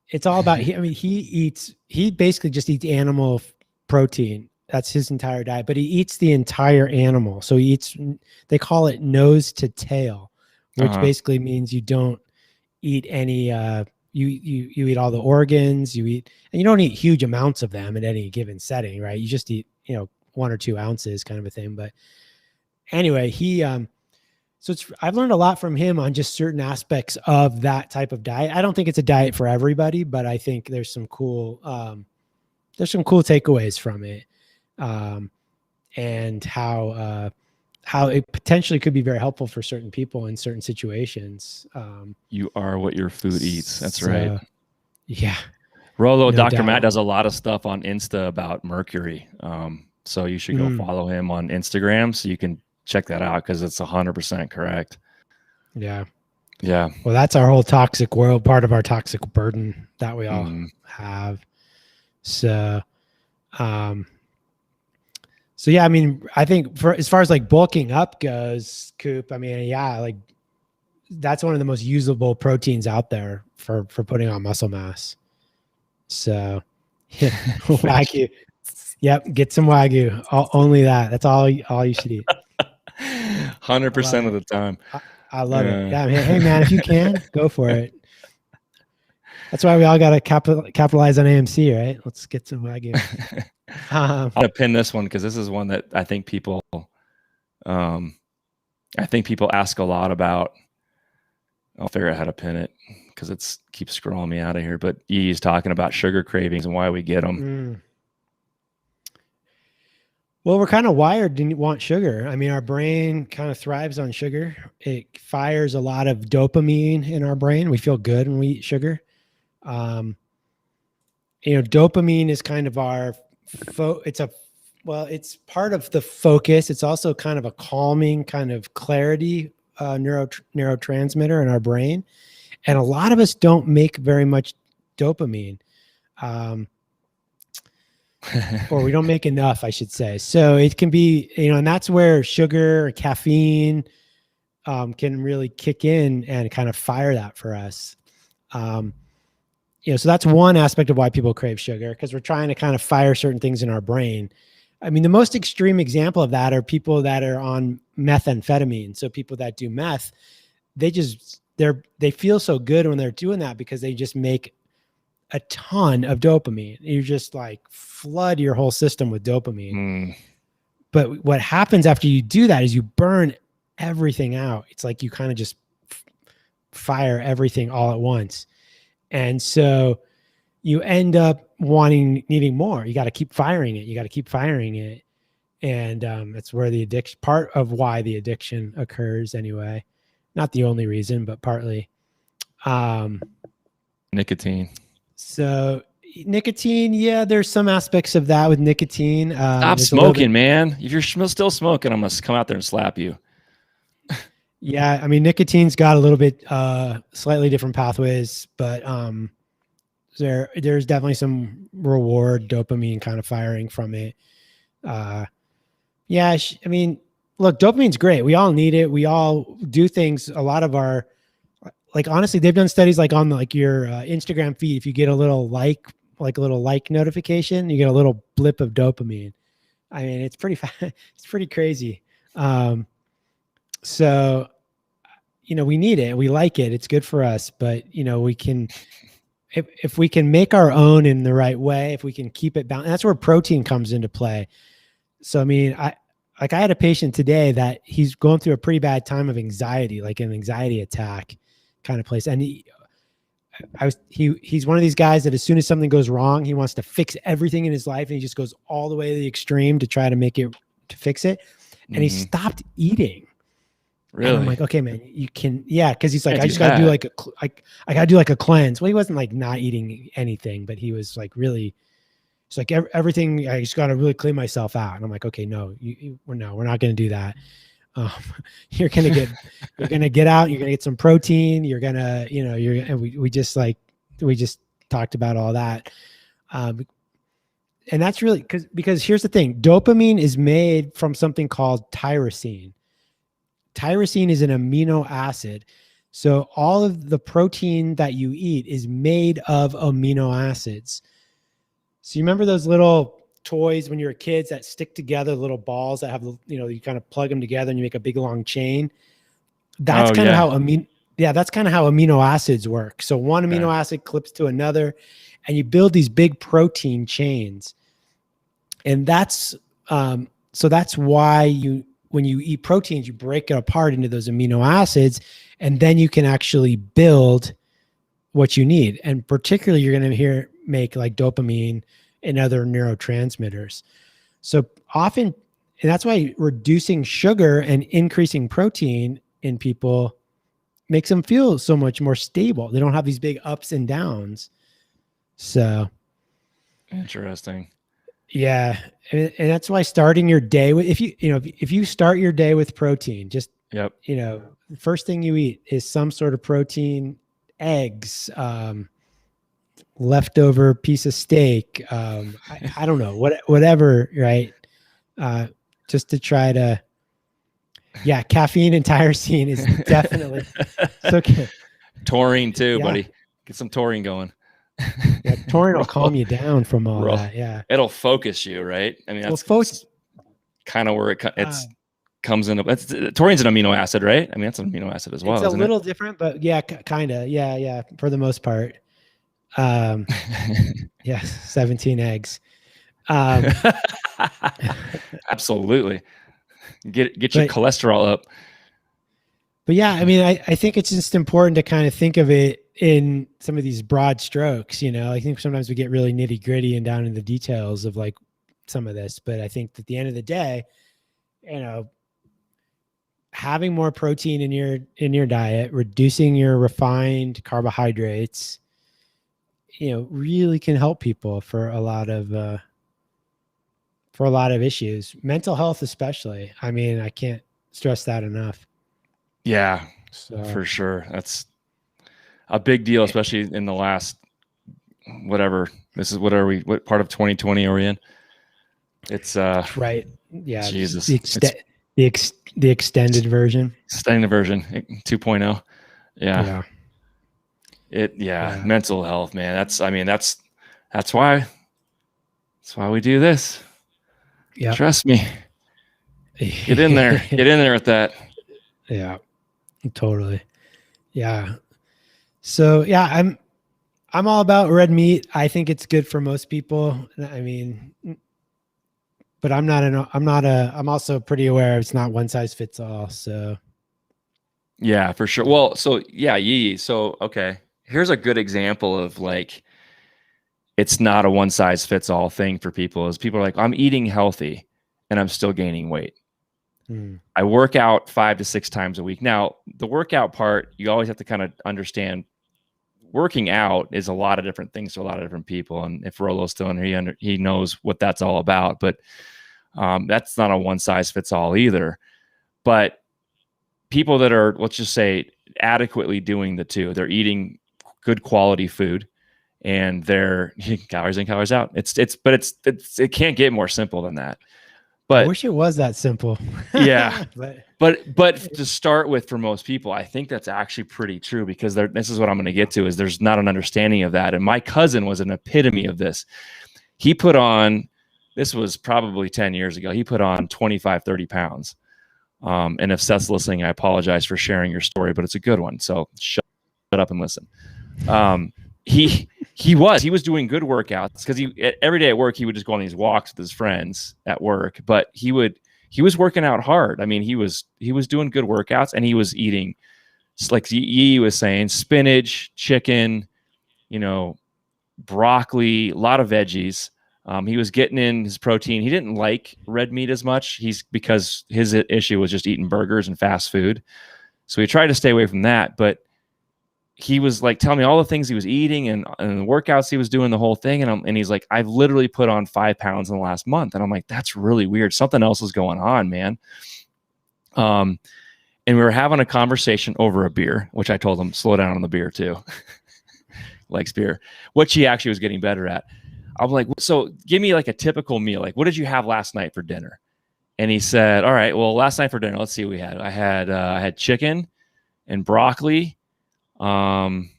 it's all about. He basically just eats animal protein. That's his entire diet, but he eats the entire animal. So they call it nose to tail, which basically means you don't eat any, you eat all the organs, and you don't eat huge amounts of them in any given setting, right? You just eat, 1 or 2 ounces kind of a thing. But anyway, I've learned a lot from him on just certain aspects of that type of diet. I don't think it's a diet for everybody, but I think there's some cool takeaways from it. And how it potentially could be very helpful for certain people in certain situations. You are what your food eats. That's right. Yeah. Rolo, no Dr. doubt. Matt does a lot of stuff on Insta about mercury. So you should go follow him on Instagram so you can check that out because it's 100% correct. Yeah. Yeah. Well, that's our whole toxic world, part of our toxic burden that we all have. So yeah, I mean, I think as far as like bulking up goes, Coop, I mean, like that's one of the most usable proteins out there for putting on muscle mass. So yeah, Wagyu. Yep. Get some Wagyu. Only that. That's all you should eat. 100% of the time. I love it. Yeah. Hey man, if you can, go for it. That's why we all got to capitalize on AMC, right? Let's get some Wagyu. I'm gonna pin this one because this is one that I think people ask a lot about. I'll figure out how to pin it because it's keeps scrolling me out of here. But he's talking about sugar cravings and why we get them. Well, we're kind of wired to want sugar. I mean, our brain kind of thrives on sugar. It fires a lot of dopamine in our brain. We feel good when we eat sugar. Dopamine is kind of our it's part of the focus. It's also kind of a calming kind of clarity neurotransmitter in our brain. And a lot of us don't make very much dopamine. Or we don't make enough, I should say. So it can be, and that's where sugar or caffeine can really kick in and kind of fire that for us. So that's one aspect of why people crave sugar, because we're trying to kind of fire certain things in our brain. I mean, the most extreme example of that are people that are on methamphetamine. So people that do meth, they they feel so good when they're doing that because they just make a ton of dopamine. You just like flood your whole system with dopamine. But what happens after you do that is you burn everything out. It's like you kind of just fire everything all at once. And so you end up needing more. You got to keep firing it. And that's where the addiction, part of why the addiction occurs anyway. Not the only reason, but partly. Nicotine. So nicotine, yeah, there's some aspects of that with nicotine. Stop smoking, man. If you're still smoking, I'm going to come out there and slap you. Yeah, I mean, nicotine's got a little bit slightly different pathways, but there's definitely some reward dopamine kind of firing from it. Yeah, I mean, look, dopamine's great. We all need it. We all do things. A lot of our, like, honestly, they've done studies like on like your Instagram feed. If you get a little like a little like notification, you get a little blip of dopamine. I mean, it's pretty crazy. So, we need it. We like it. It's good for us, but we can, if we can make our own in the right way, if we can keep it balanced, that's where protein comes into play. So, I mean, I had a patient today that he's going through a pretty bad time of anxiety, like an anxiety attack kind of place. And he's one of these guys that as soon as something goes wrong, he wants to fix everything in his life. And he just goes all the way to the extreme to try to fix it. And he stopped eating. Really? And I'm like, okay, man, you can, yeah. Cause he's like, I just got to do I got to do like a cleanse. Well, he wasn't like not eating anything, but he was like really, it's like everything. I just got to really clean myself out. And I'm like, okay, no, we're not going to do that. You're going to get out, you're going to get some protein. You're going to, we just talked about all that. And that's really because here's the thing, dopamine is made from something called tyrosine. Tyrosine is an amino acid. So all of the protein that you eat is made of amino acids. So you remember those little toys when you were kids that stick together, little balls that have, you kind of plug them together and you make a big long chain. That's kind of how amino acids work. So one amino acid clips to another and you build these big protein chains. And that's, so that's why when you eat proteins, you break it apart into those amino acids, and then you can actually build what you need. And particularly you're going to make like dopamine and other neurotransmitters. So often, and that's why reducing sugar and increasing protein in people makes them feel so much more stable. They don't have these big ups and downs. So interesting. Yeah. And that's why starting your day with, if you start your day with protein, just, the first thing you eat is some sort of protein, eggs, leftover piece of steak. I don't know, whatever. Right. Just to try to, caffeine and tyrosine is definitely okay. Taurine too, buddy. Get some taurine going. Yeah, taurine will calm you down from all that. Yeah, it'll focus you, right? I mean, that's kind of where it comes into. Taurine's an amino acid, right? I mean, that's an amino acid as well. It's a little different, but yeah, kind of. Yeah, for the most part. 17 eggs. Absolutely. Get your cholesterol up. But yeah, I mean, I think it's just important to kind of think of it in some of these broad strokes. I think sometimes we get really nitty gritty and down in the details of like some of this, but I think at the end of the day, having more protein in your diet, reducing your refined carbohydrates, really can help people for a lot of issues, mental health especially. I mean, I can't stress that enough. Yeah, for sure. That's a big deal, especially in the last, what part of 2020 are we in? It's right. Yeah. Jesus. The extended version. Extended version 2.0. Yeah. Mental health, man. That's why we do this. Yeah. Trust me. Get in there. Get in there with that. Yeah, totally. Yeah. So yeah, I'm all about red meat. I think it's good for most people. I mean, but I'm also pretty aware it's not one size fits all. So Yeah, for sure. Well, so yeah, So, okay. Here's a good example of like, it's not a one size fits all thing for people is people are like, I'm eating healthy and I'm still gaining weight. I work out 5 to 6 times a week. Now, the workout part, you always have to kind of understand working out is a lot of different things to a lot of different people. And if Rolo's still in here, he knows what that's all about. But that's not a one size fits all either. But people that are, let's just say, adequately doing the two, they're eating good quality food and they're calories in, calories out. It can't get more simple than that. But I wish it was that simple. Yeah. But to start with, for most people, I think that's actually pretty true because this is what I'm going to get to is there's not an understanding of that. And my cousin was an epitome of this. He put on, this was probably 10 years ago, he put on 25, 30 pounds. And if Seth's listening, I apologize for sharing your story, but it's a good one. So shut up and listen. He was doing good workouts because every day at work, he would just go on these walks with his friends at work, but he was working out hard. I mean, he was doing good workouts and he was eating, like Yi was saying, spinach, chicken, broccoli, a lot of veggies. He was getting in his protein. He didn't like red meat as much. Because his issue was just eating burgers and fast food. So he tried to stay away from that, but he was like telling me all the things he was eating and the workouts he was doing, the whole thing. And he's like, I've literally put on 5 pounds in the last month. And I'm like, that's really weird. Something else is going on, man. And we were having a conversation over a beer, which I told him, slow down on the beer too. Likes beer, which he actually was getting better at. I'm like, so give me like a typical meal. Like, what did you have last night for dinner? And he said, all right, well, last night for dinner, let's see what we had. I had chicken and broccoli, and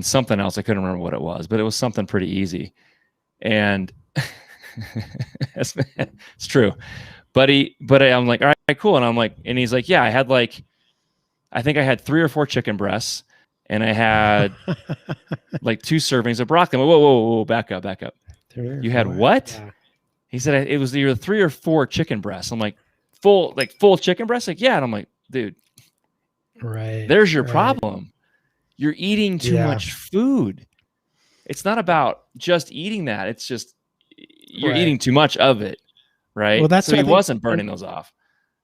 something else. I couldn't remember what it was, but it was something pretty easy. And it's true. But I'm like, all right, cool. And I'm like, and he's like, yeah, I think I had 3 or 4 chicken breasts and I had like 2 servings of broccoli. Whoa, back up. You had what? Yeah. He said it was either 3 or 4 chicken breasts. I'm like, full chicken breasts? Like, yeah. And I'm like, dude, right. There's your problem. You're eating too much food. It's not about just eating that. It's just you're eating too much of it, right? Well, that's so he wasn't burning those off.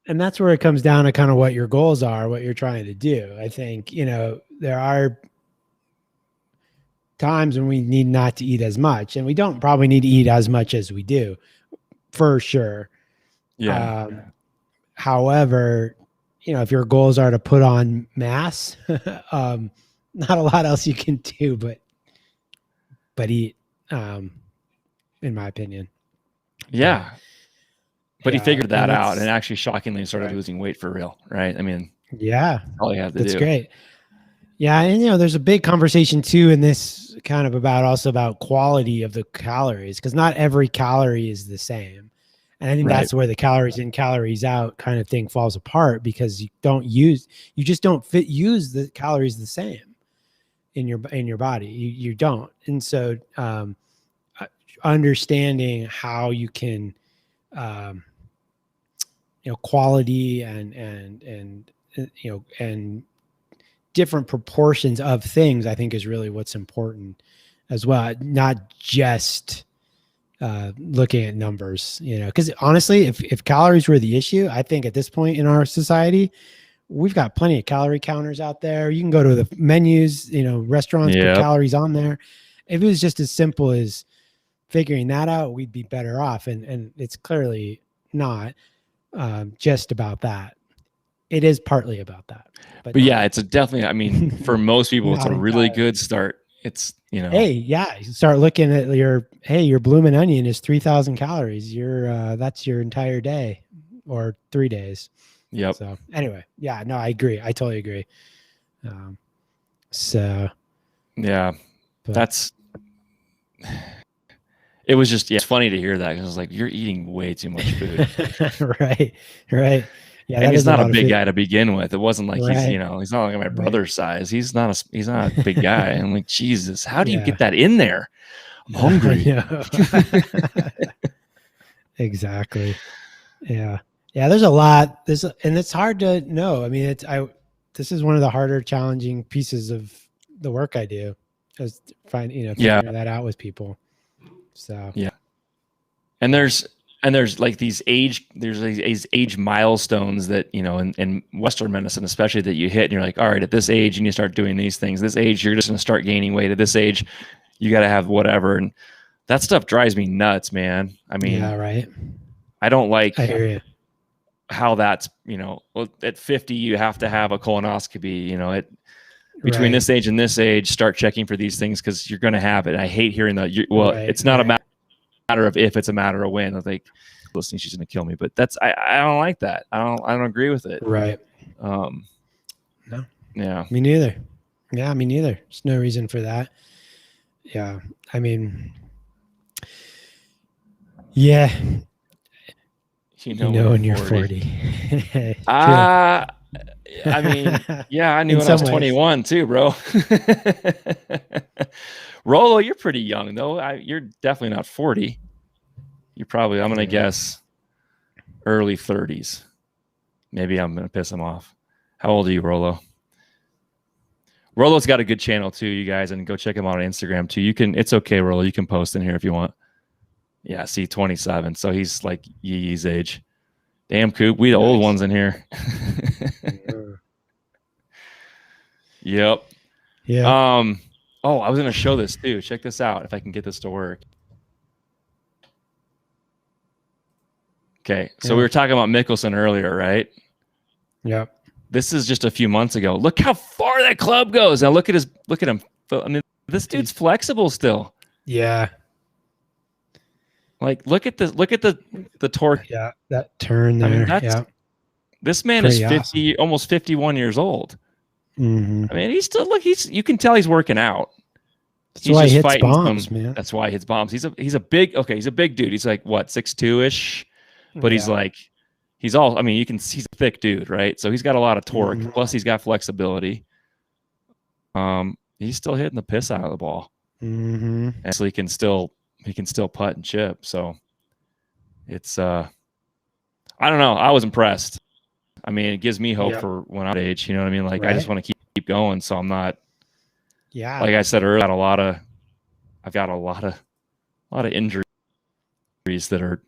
And that's where it comes down to kind of what your goals are, what you're trying to do. I think, there are times when we need not to eat as much, and we don't probably need to eat as much as we do, for sure. Yeah. However, if your goals are to put on mass, not a lot else you can do, but eat, in my opinion. Yeah. But he figured that out and actually shockingly started losing weight for real. Right. I mean, all you have to do. That's great. Yeah. And, there's a big conversation too in this kind of about quality of the calories, because not every calorie is the same. And I think that's where the calories in, calories out kind of thing falls apart, because you just don't use the calories the same in your body. You don't. And so, understanding how you can, quality and different proportions of things, I think is really what's important as well. Not just looking at numbers, because honestly, if calories were the issue, I think at this point in our society, we've got plenty of calorie counters out there. You can go to the menus, restaurants, put calories on there. If it was just as simple as figuring that out, we'd be better off. And it's clearly not just about that. It is partly about that. But yeah, it's definitely, I mean, for most people, it's a really good start. It's, Hey, yeah, you start looking at your blooming onion is 3,000 calories. That's your entire day or 3 days. Yep. So anyway, yeah, no, I agree. I totally agree. Yeah, it was just, it's funny to hear that. Cause I was like, you're eating way too much food. Right. Yeah, And that he's is a not a lot of big food. guy to begin with. It wasn't like he's, Right. you know, he's not like my Right. brother's size. He's not a big guy. I'm like, Jesus, how do you Yeah. get that in there? I'm hungry. Yeah. Exactly. Yeah. Yeah. There's a lot. And it's hard to know. I mean, this is one of the harder, challenging pieces of the work I do, is figuring that out with people. So yeah. And there's like these age milestones that, you know, in Western medicine, especially, that you hit and you're like, all right, at this age, you need to start doing these things. This age, you're just going to start gaining weight. At this age, you got to have whatever. And that stuff drives me nuts, man. I mean, yeah, right. I don't like I hear you. how that's, you know, well, at 50, you have to have a colonoscopy, you know, between this age and this age, start checking for these things because you're going to have it. I hate hearing that. It's not a matter of if, it's a matter of when. I think, listening, she's going to kill me, but I don't like that. I don't agree with it. Right. No. Yeah. Me neither. Yeah, me neither. There's no reason for that. Yeah. I mean, yeah. You know when you're 40. I mean, yeah, I knew when I was 21 too, bro. Rolo, you're pretty young though. You're definitely not 40. You're probably, I'm going to guess, early 30s. Maybe I'm going to piss him off. How old are you, Rolo? Rolo's got a good channel too, you guys, and go check him out on Instagram too. It's okay, Rolo. You can post in here if you want. Yeah, see, 27. So he's like Yee's age. Damn, Coop. We the old ones in here. Yep. Yeah. Oh, I was going to show this too. Check this out if I can get this to work. Okay. So we were talking about Mickelson earlier, right? Yep. This is just a few months ago. Look how far that club goes. Now look at him. I mean, this dude's flexible still. Yeah. Like, look at the torque. Yeah, that turn there. I mean, this man is 50, awesome. Almost 51 years old. Mm-hmm. I mean, he's still you can tell he's working out. That's why he hits bombs, man. That's why he hits bombs. He's a big dude. He's like what, 6'2"-ish, but he's like, he's a thick dude, right? So he's got a lot of torque. Mm-hmm. Plus he's got flexibility. He's still hitting the piss out of the ball. Mm-hmm. And so he can still putt and chip. So it's I don't know. I was impressed. I mean, it gives me hope for when I'm at age. You know what I mean? Like, I just want to keep going. So I'm not. Yeah. Like I said earlier, I've got a lot of injuries that are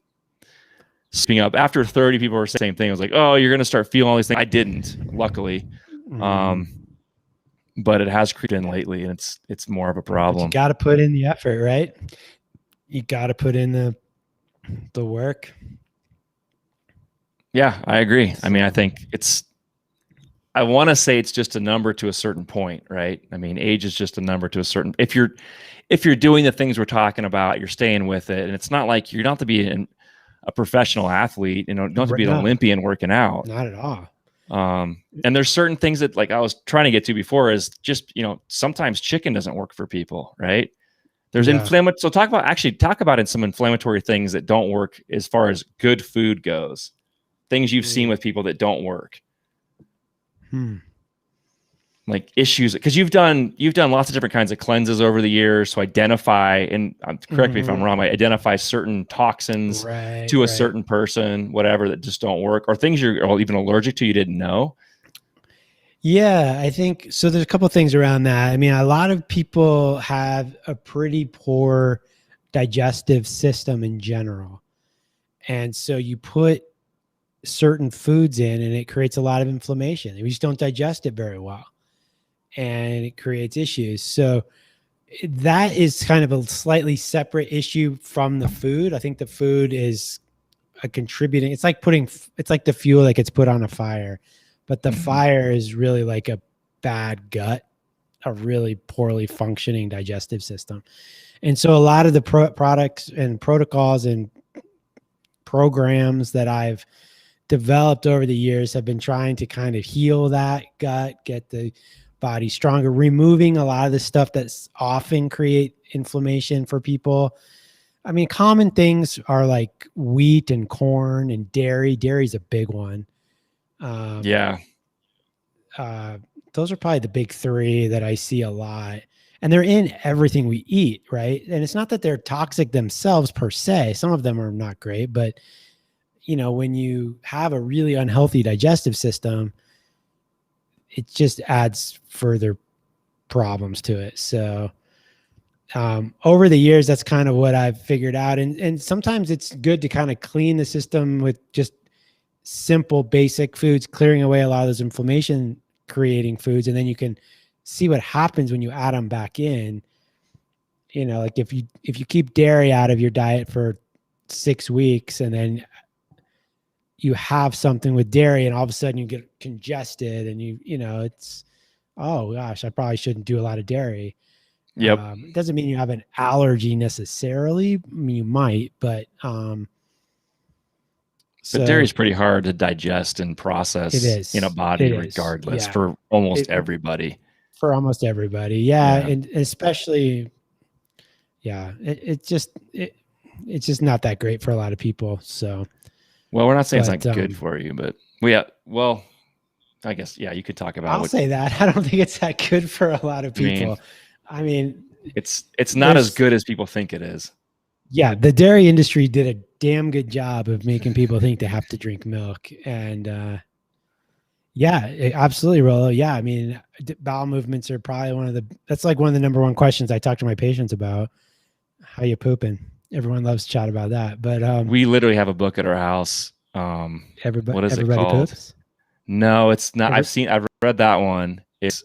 speeding up. After 30, people were saying the same thing. I was like, oh, you're going to start feeling all these things. I didn't, luckily. But it has creeped in lately, and it's more of a problem. But you got to put in the effort, right? You got to put in the work. Yeah, I agree. I mean, I think I want to say it's just a number to a certain point, right? I mean, age is just a number to a certain. If you're doing the things we're talking about, you're staying with it, and it's not like you don't have to be a professional athlete. You know, don't have to be an Olympian working out. Not at all. And there's certain things that, like I was trying to get to before, is just, you know, sometimes chicken doesn't work for people, right? There's inflammatory. So talk about some inflammatory things that don't work as far as good food goes. Things you've seen with people that don't work. Like issues, because you've done lots of different kinds of cleanses over the years. So identify, and correct me if I'm wrong, identify certain toxins to a certain person, whatever, that just don't work, or things you're even allergic to you didn't know. Yeah, I think so. There's a couple of things around that. I mean, a lot of people have a pretty poor digestive system in general. And so you put certain foods in and it creates a lot of inflammation. We just don't digest it very well. And it creates issues. So that is kind of a slightly separate issue from the food. I think the food is a contributing. It's like the fuel that gets put on a fire, but the fire is really like a bad gut, a really poorly functioning digestive system. And so a lot of the products and protocols and programs that I've developed over the years have been trying to kind of heal that gut, get the body stronger, removing a lot of the stuff that's often create inflammation for people. I mean, common things are like wheat and corn and dairy. Dairy's a big one. Yeah. Those are probably the big three that I see a lot. And they're in everything we eat, right? And it's not that they're toxic themselves per se. Some of them are not great, but when you have a really unhealthy digestive system, it just adds further problems to it. So over the years, that's kind of what I've figured out. And sometimes it's good to kind of clean the system with just simple, basic foods, clearing away a lot of those inflammation creating foods. And then you can see what happens when you add them back in. Like if you keep dairy out of your diet for 6 weeks and then you have something with dairy and all of a sudden you get congested and it's, oh gosh, I probably shouldn't do a lot of dairy. Yep. It doesn't mean you have an allergy necessarily. I mean, you might, but dairy is pretty hard to digest and process in a body regardless for almost everybody. For almost everybody. Yeah. And especially, it's just not that great for a lot of people. So, well, we're not saying it's not good for you, but I guess, you could talk about I'll say that. I don't think it's that good for a lot of people. I mean it's not as good as people think it is. Yeah. The dairy industry did a damn good job of making people think they have to drink milk. And absolutely, Rollo. Yeah. I mean, bowel movements are probably that's like one of the number one questions I talk to my patients about. How you pooping? Everyone loves to chat about that. But we literally have a book at our house. What is it called? Poops? No, it's not. I've read that one. It's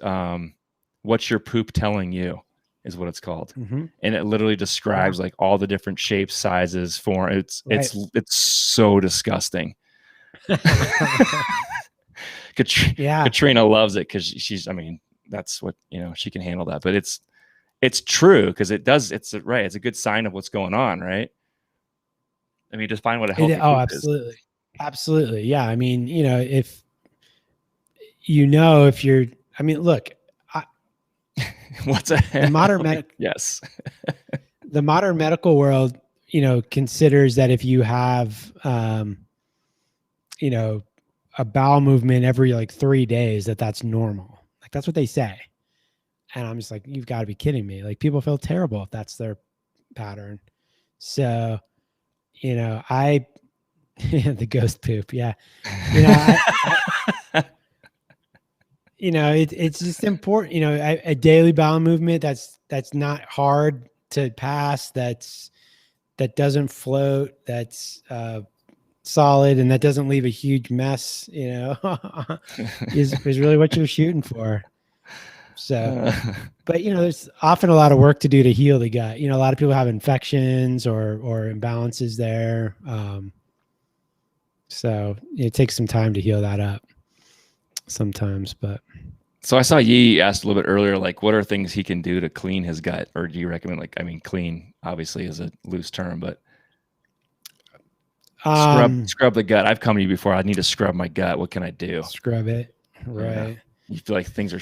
What's Your Poop Telling You is what it's called. Mm-hmm. And it literally describes like all the different shapes, sizes, form. It's so disgusting. Katrina loves it because that's what, she can handle that, but it's true because it's a good sign of what's going on, right? I mean, just find what a healthy poop absolutely. is. Absolutely. Yeah. I mean, if you're, look, what's a modern yes. The modern medical world, considers that if you have, a bowel movement every like 3 days, that's normal. Like that's what they say. And I'm just like, you've got to be kidding me. Like people feel terrible if that's their pattern. So, the ghost poop. Yeah. It's just important, a daily bowel movement that's not hard to pass. That doesn't float. That's solid. And that doesn't leave a huge mess, is really what you're shooting for. So, but there's often a lot of work to do to heal the gut. A lot of people have infections or imbalances there. So it takes some time to heal that up sometimes, but. So I saw Yi asked a little bit earlier, like what are things he can do to clean his gut? Or do you recommend clean obviously is a loose term, but scrub the gut. I've come to you before. I need to scrub my gut. What can I do? Scrub it. Right. Yeah. You feel like things are,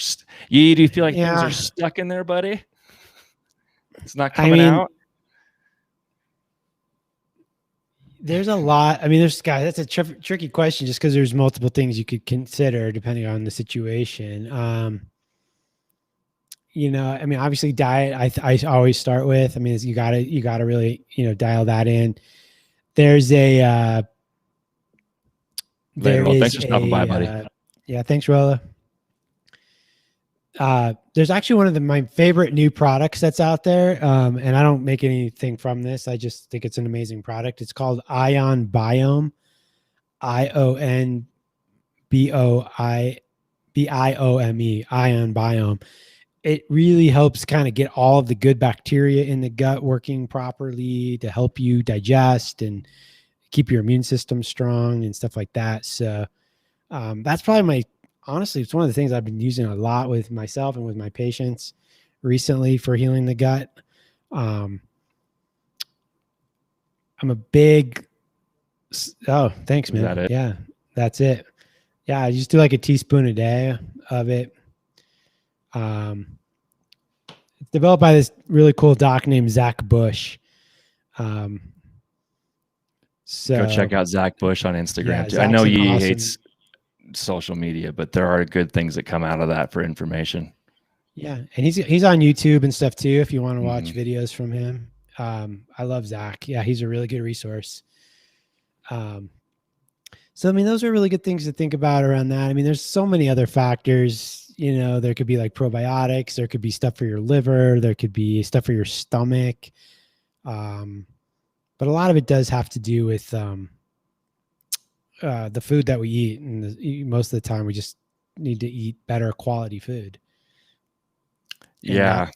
do you feel like things are stuck in there, buddy? It's not coming out. There's a lot. That's a tricky question just because there's multiple things you could consider depending on the situation. Obviously diet, I always start with, you gotta really, dial that in. There's thanks for stopping by, buddy. Thanks, Rolla. There's actually one of my favorite new products that's out there. And I don't make anything from this. I just think it's an amazing product. It's called Ion Biome, IONBIOME, Ion Biome. It really helps kind of get all of the good bacteria in the gut working properly to help you digest and keep your immune system strong and stuff like that. So, that's probably honestly, it's one of the things I've been using a lot with myself and with my patients recently for healing the gut. I'm a big, thanks, man. Is that it? Yeah, that's it. Yeah. I just do like a teaspoon a day of it. It's developed by this really cool doc named Zach Bush. So go check out Zach Bush on Instagram too. Zach's I know Yi hates social media, but there are good things that come out of that for information. Yeah, and he's on YouTube and stuff too. If you want to watch Mm-hmm. videos from him, I love Zach. Yeah, he's a really good resource. So I mean, those are really good things to think about around that. I mean, there's so many other factors. You know, there could be like probiotics. There could be stuff for your liver. There could be stuff for your stomach. But a lot of it does have to do with the food that we eat, and most of the time we just need to eat better quality food. Yeah.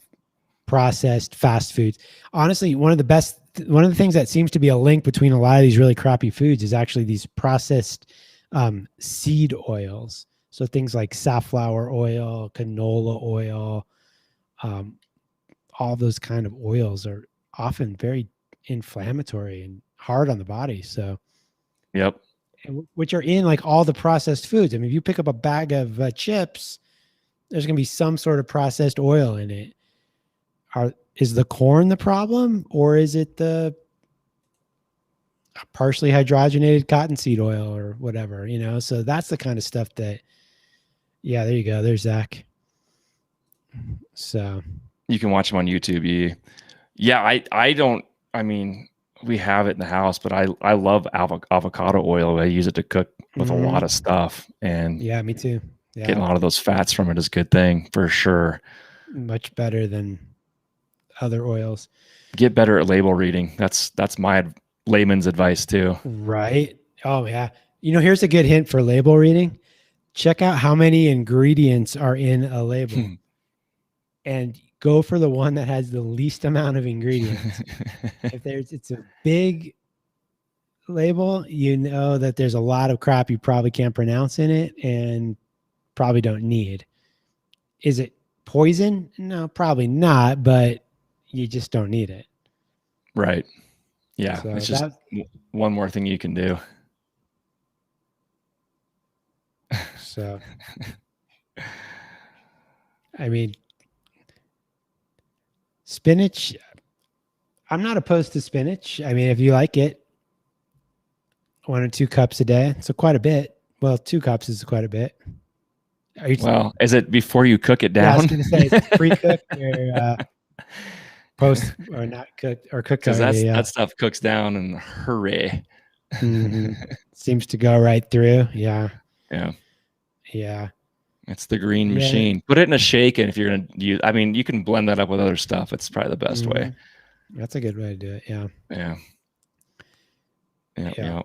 Processed fast foods. Honestly, one of the things that seems to be a link between a lot of these really crappy foods is actually these processed seed oils. So things like safflower oil, canola oil, all those kind of oils are often very inflammatory and hard on the body. So, Yep. Which are in like all the processed foods. I mean, if you pick up a bag of chips, there's going to be some sort of processed oil in it. Is the corn the problem, or is it the partially hydrogenated cottonseed oil or whatever, you know? So that's the kind of stuff that, yeah, there you go. There's Zach. So you can watch him on YouTube. I mean, we have it in the house, but I love avocado oil. I use it to cook with a lot of stuff, and yeah, me too. Yeah. Getting a lot of those fats from it is a good thing for sure. Much better than other oils. Get better at label reading. That's my layman's advice too. Right. Oh yeah. You know, here's a good hint for label reading. Check out how many ingredients are in a label and go for the one that has the least amount of ingredients. If it's a big label, you know that there's a lot of crap you probably can't pronounce in it and probably don't need. Is it poison? No, probably not, but you just don't need it. Right. Yeah. So it's just one more thing you can do. So, I mean, spinach, I'm not opposed to spinach. I mean, if you like it, 1 or 2 cups a day. So quite a bit. Well, 2 cups is quite a bit. Well, is it before you cook it down? Yeah, I was going to say it's pre-cooked or post or not cooked or cooked. Because that stuff cooks down and hooray. Seems to go right through. Yeah. Yeah. Yeah. It's the green machine. Put it in a shake, and if you're going to use, I mean, you can blend that up with other stuff. It's probably the best way. That's a good way to do it. Yeah. Yeah. Yeah.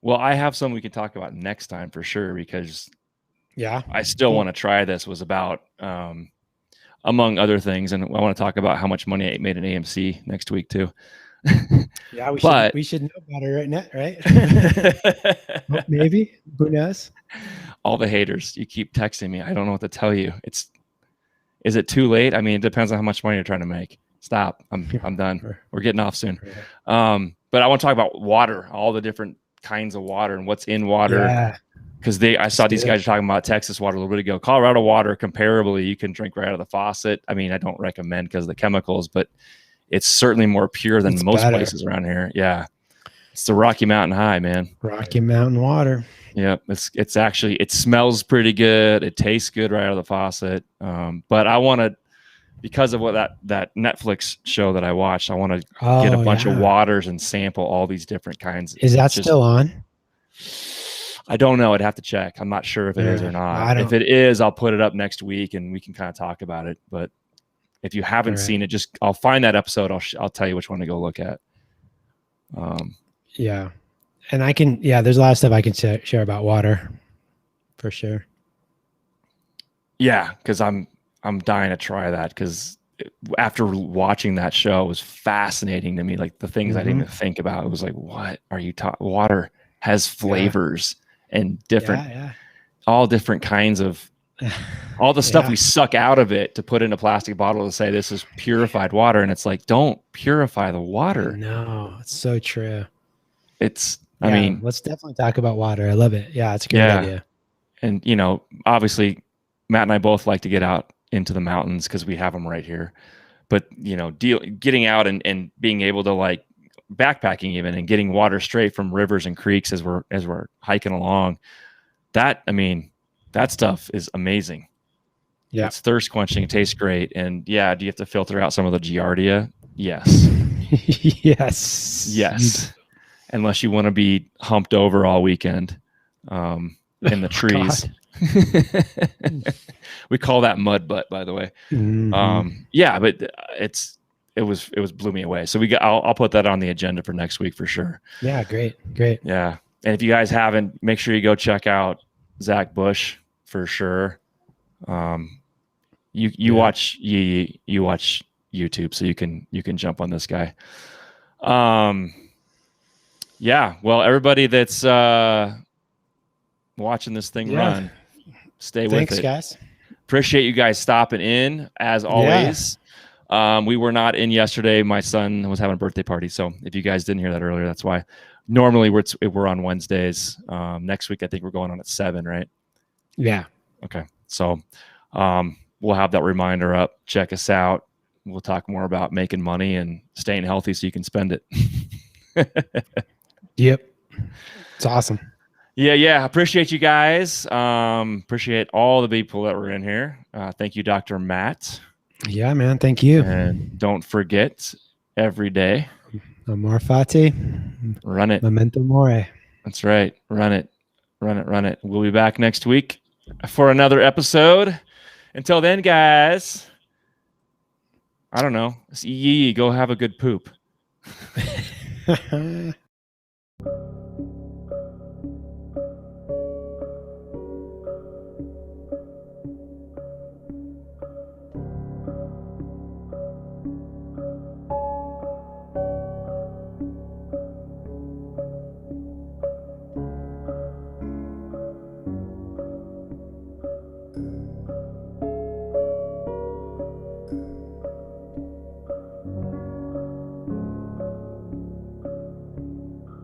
Well, I have some we can talk about next time for sure, because I still want to try this. Was about among other things, and I want to talk about how much money I made in AMC next week too. Yeah, we should know better right now, right? Well, maybe. Who knows? All the haters, you keep texting me. I don't know what to tell you. Is it too late? I mean, it depends on how much money you're trying to make. Stop. I'm done. We're getting off soon. But I want to talk about water, all the different kinds of water and what's in water. Yeah. Because I saw these guys talking about Texas water a little bit ago. Colorado water, comparably, you can drink right out of the faucet. I mean, I don't recommend because of the chemicals, but it's certainly more pure than most places around here. Yeah. It's the Rocky Mountain High, man. Rocky Mountain water. Yeah. It's actually, it smells pretty good. It tastes good right out of the faucet. But I want to, because of what that Netflix show that I watched, I want to get a bunch of waters and sample all these different kinds. Is that still on? I don't know. I'd have to check. I'm not sure if it is or not. If it is, I'll put it up next week and we can kind of talk about it. But if you haven't seen it, I'll find that episode. I'll tell you which one to go look at. Yeah. And there's a lot of stuff I can share about water for sure. Yeah. Cause I'm dying to try that. Cause after watching that show, it was fascinating to me. Like the things I didn't even think about. It was like, what are you talking? Water has flavors and different, all different kinds of, all the stuff we suck out of it to put in a plastic bottle to say this is purified water. And it's like, don't purify the water. No, it's so true. I mean, let's definitely talk about water. I love it. Yeah, it's a great idea. And, obviously Matt and I both like to get out into the mountains because we have them right here. But, getting out and being able to like backpacking even, and getting water straight from rivers and creeks as we're hiking along. That stuff is amazing. Yeah. It's thirst quenching. It tastes great. And yeah, do you have to filter out some of the giardia? Yes. Yes. Unless you want to be humped over all weekend in the trees. We call that mud butt, by the way. Mm-hmm. Yeah, but it blew me away. So I'll put that on the agenda for next week for sure. Yeah, great. Yeah. And if you guys haven't, make sure you go check out Zach Bush for sure. You watch YouTube, so you can jump on this guy. Yeah. Well, everybody that's watching this thing run, stay with it. Thanks, guys. Appreciate you guys stopping in as always. We were not in yesterday. My son was having a birthday party, so if you guys didn't hear that earlier, that's why. Normally we're on Wednesdays. Next week I think we're going on at 7, right? Yeah. Okay. So we'll have that reminder up. Check us out. We'll talk more about making money and staying healthy so you can spend it. Yep. It's awesome. Yeah. Appreciate you guys. Appreciate all the people that were in here. Thank you, Dr. Matt. Yeah, man. Thank you. And don't forget, every day, Amor fati. Run it. Memento mori. That's right. Run it. We'll be back next week for another episode. Until then, guys, I don't know. Go have a good poop.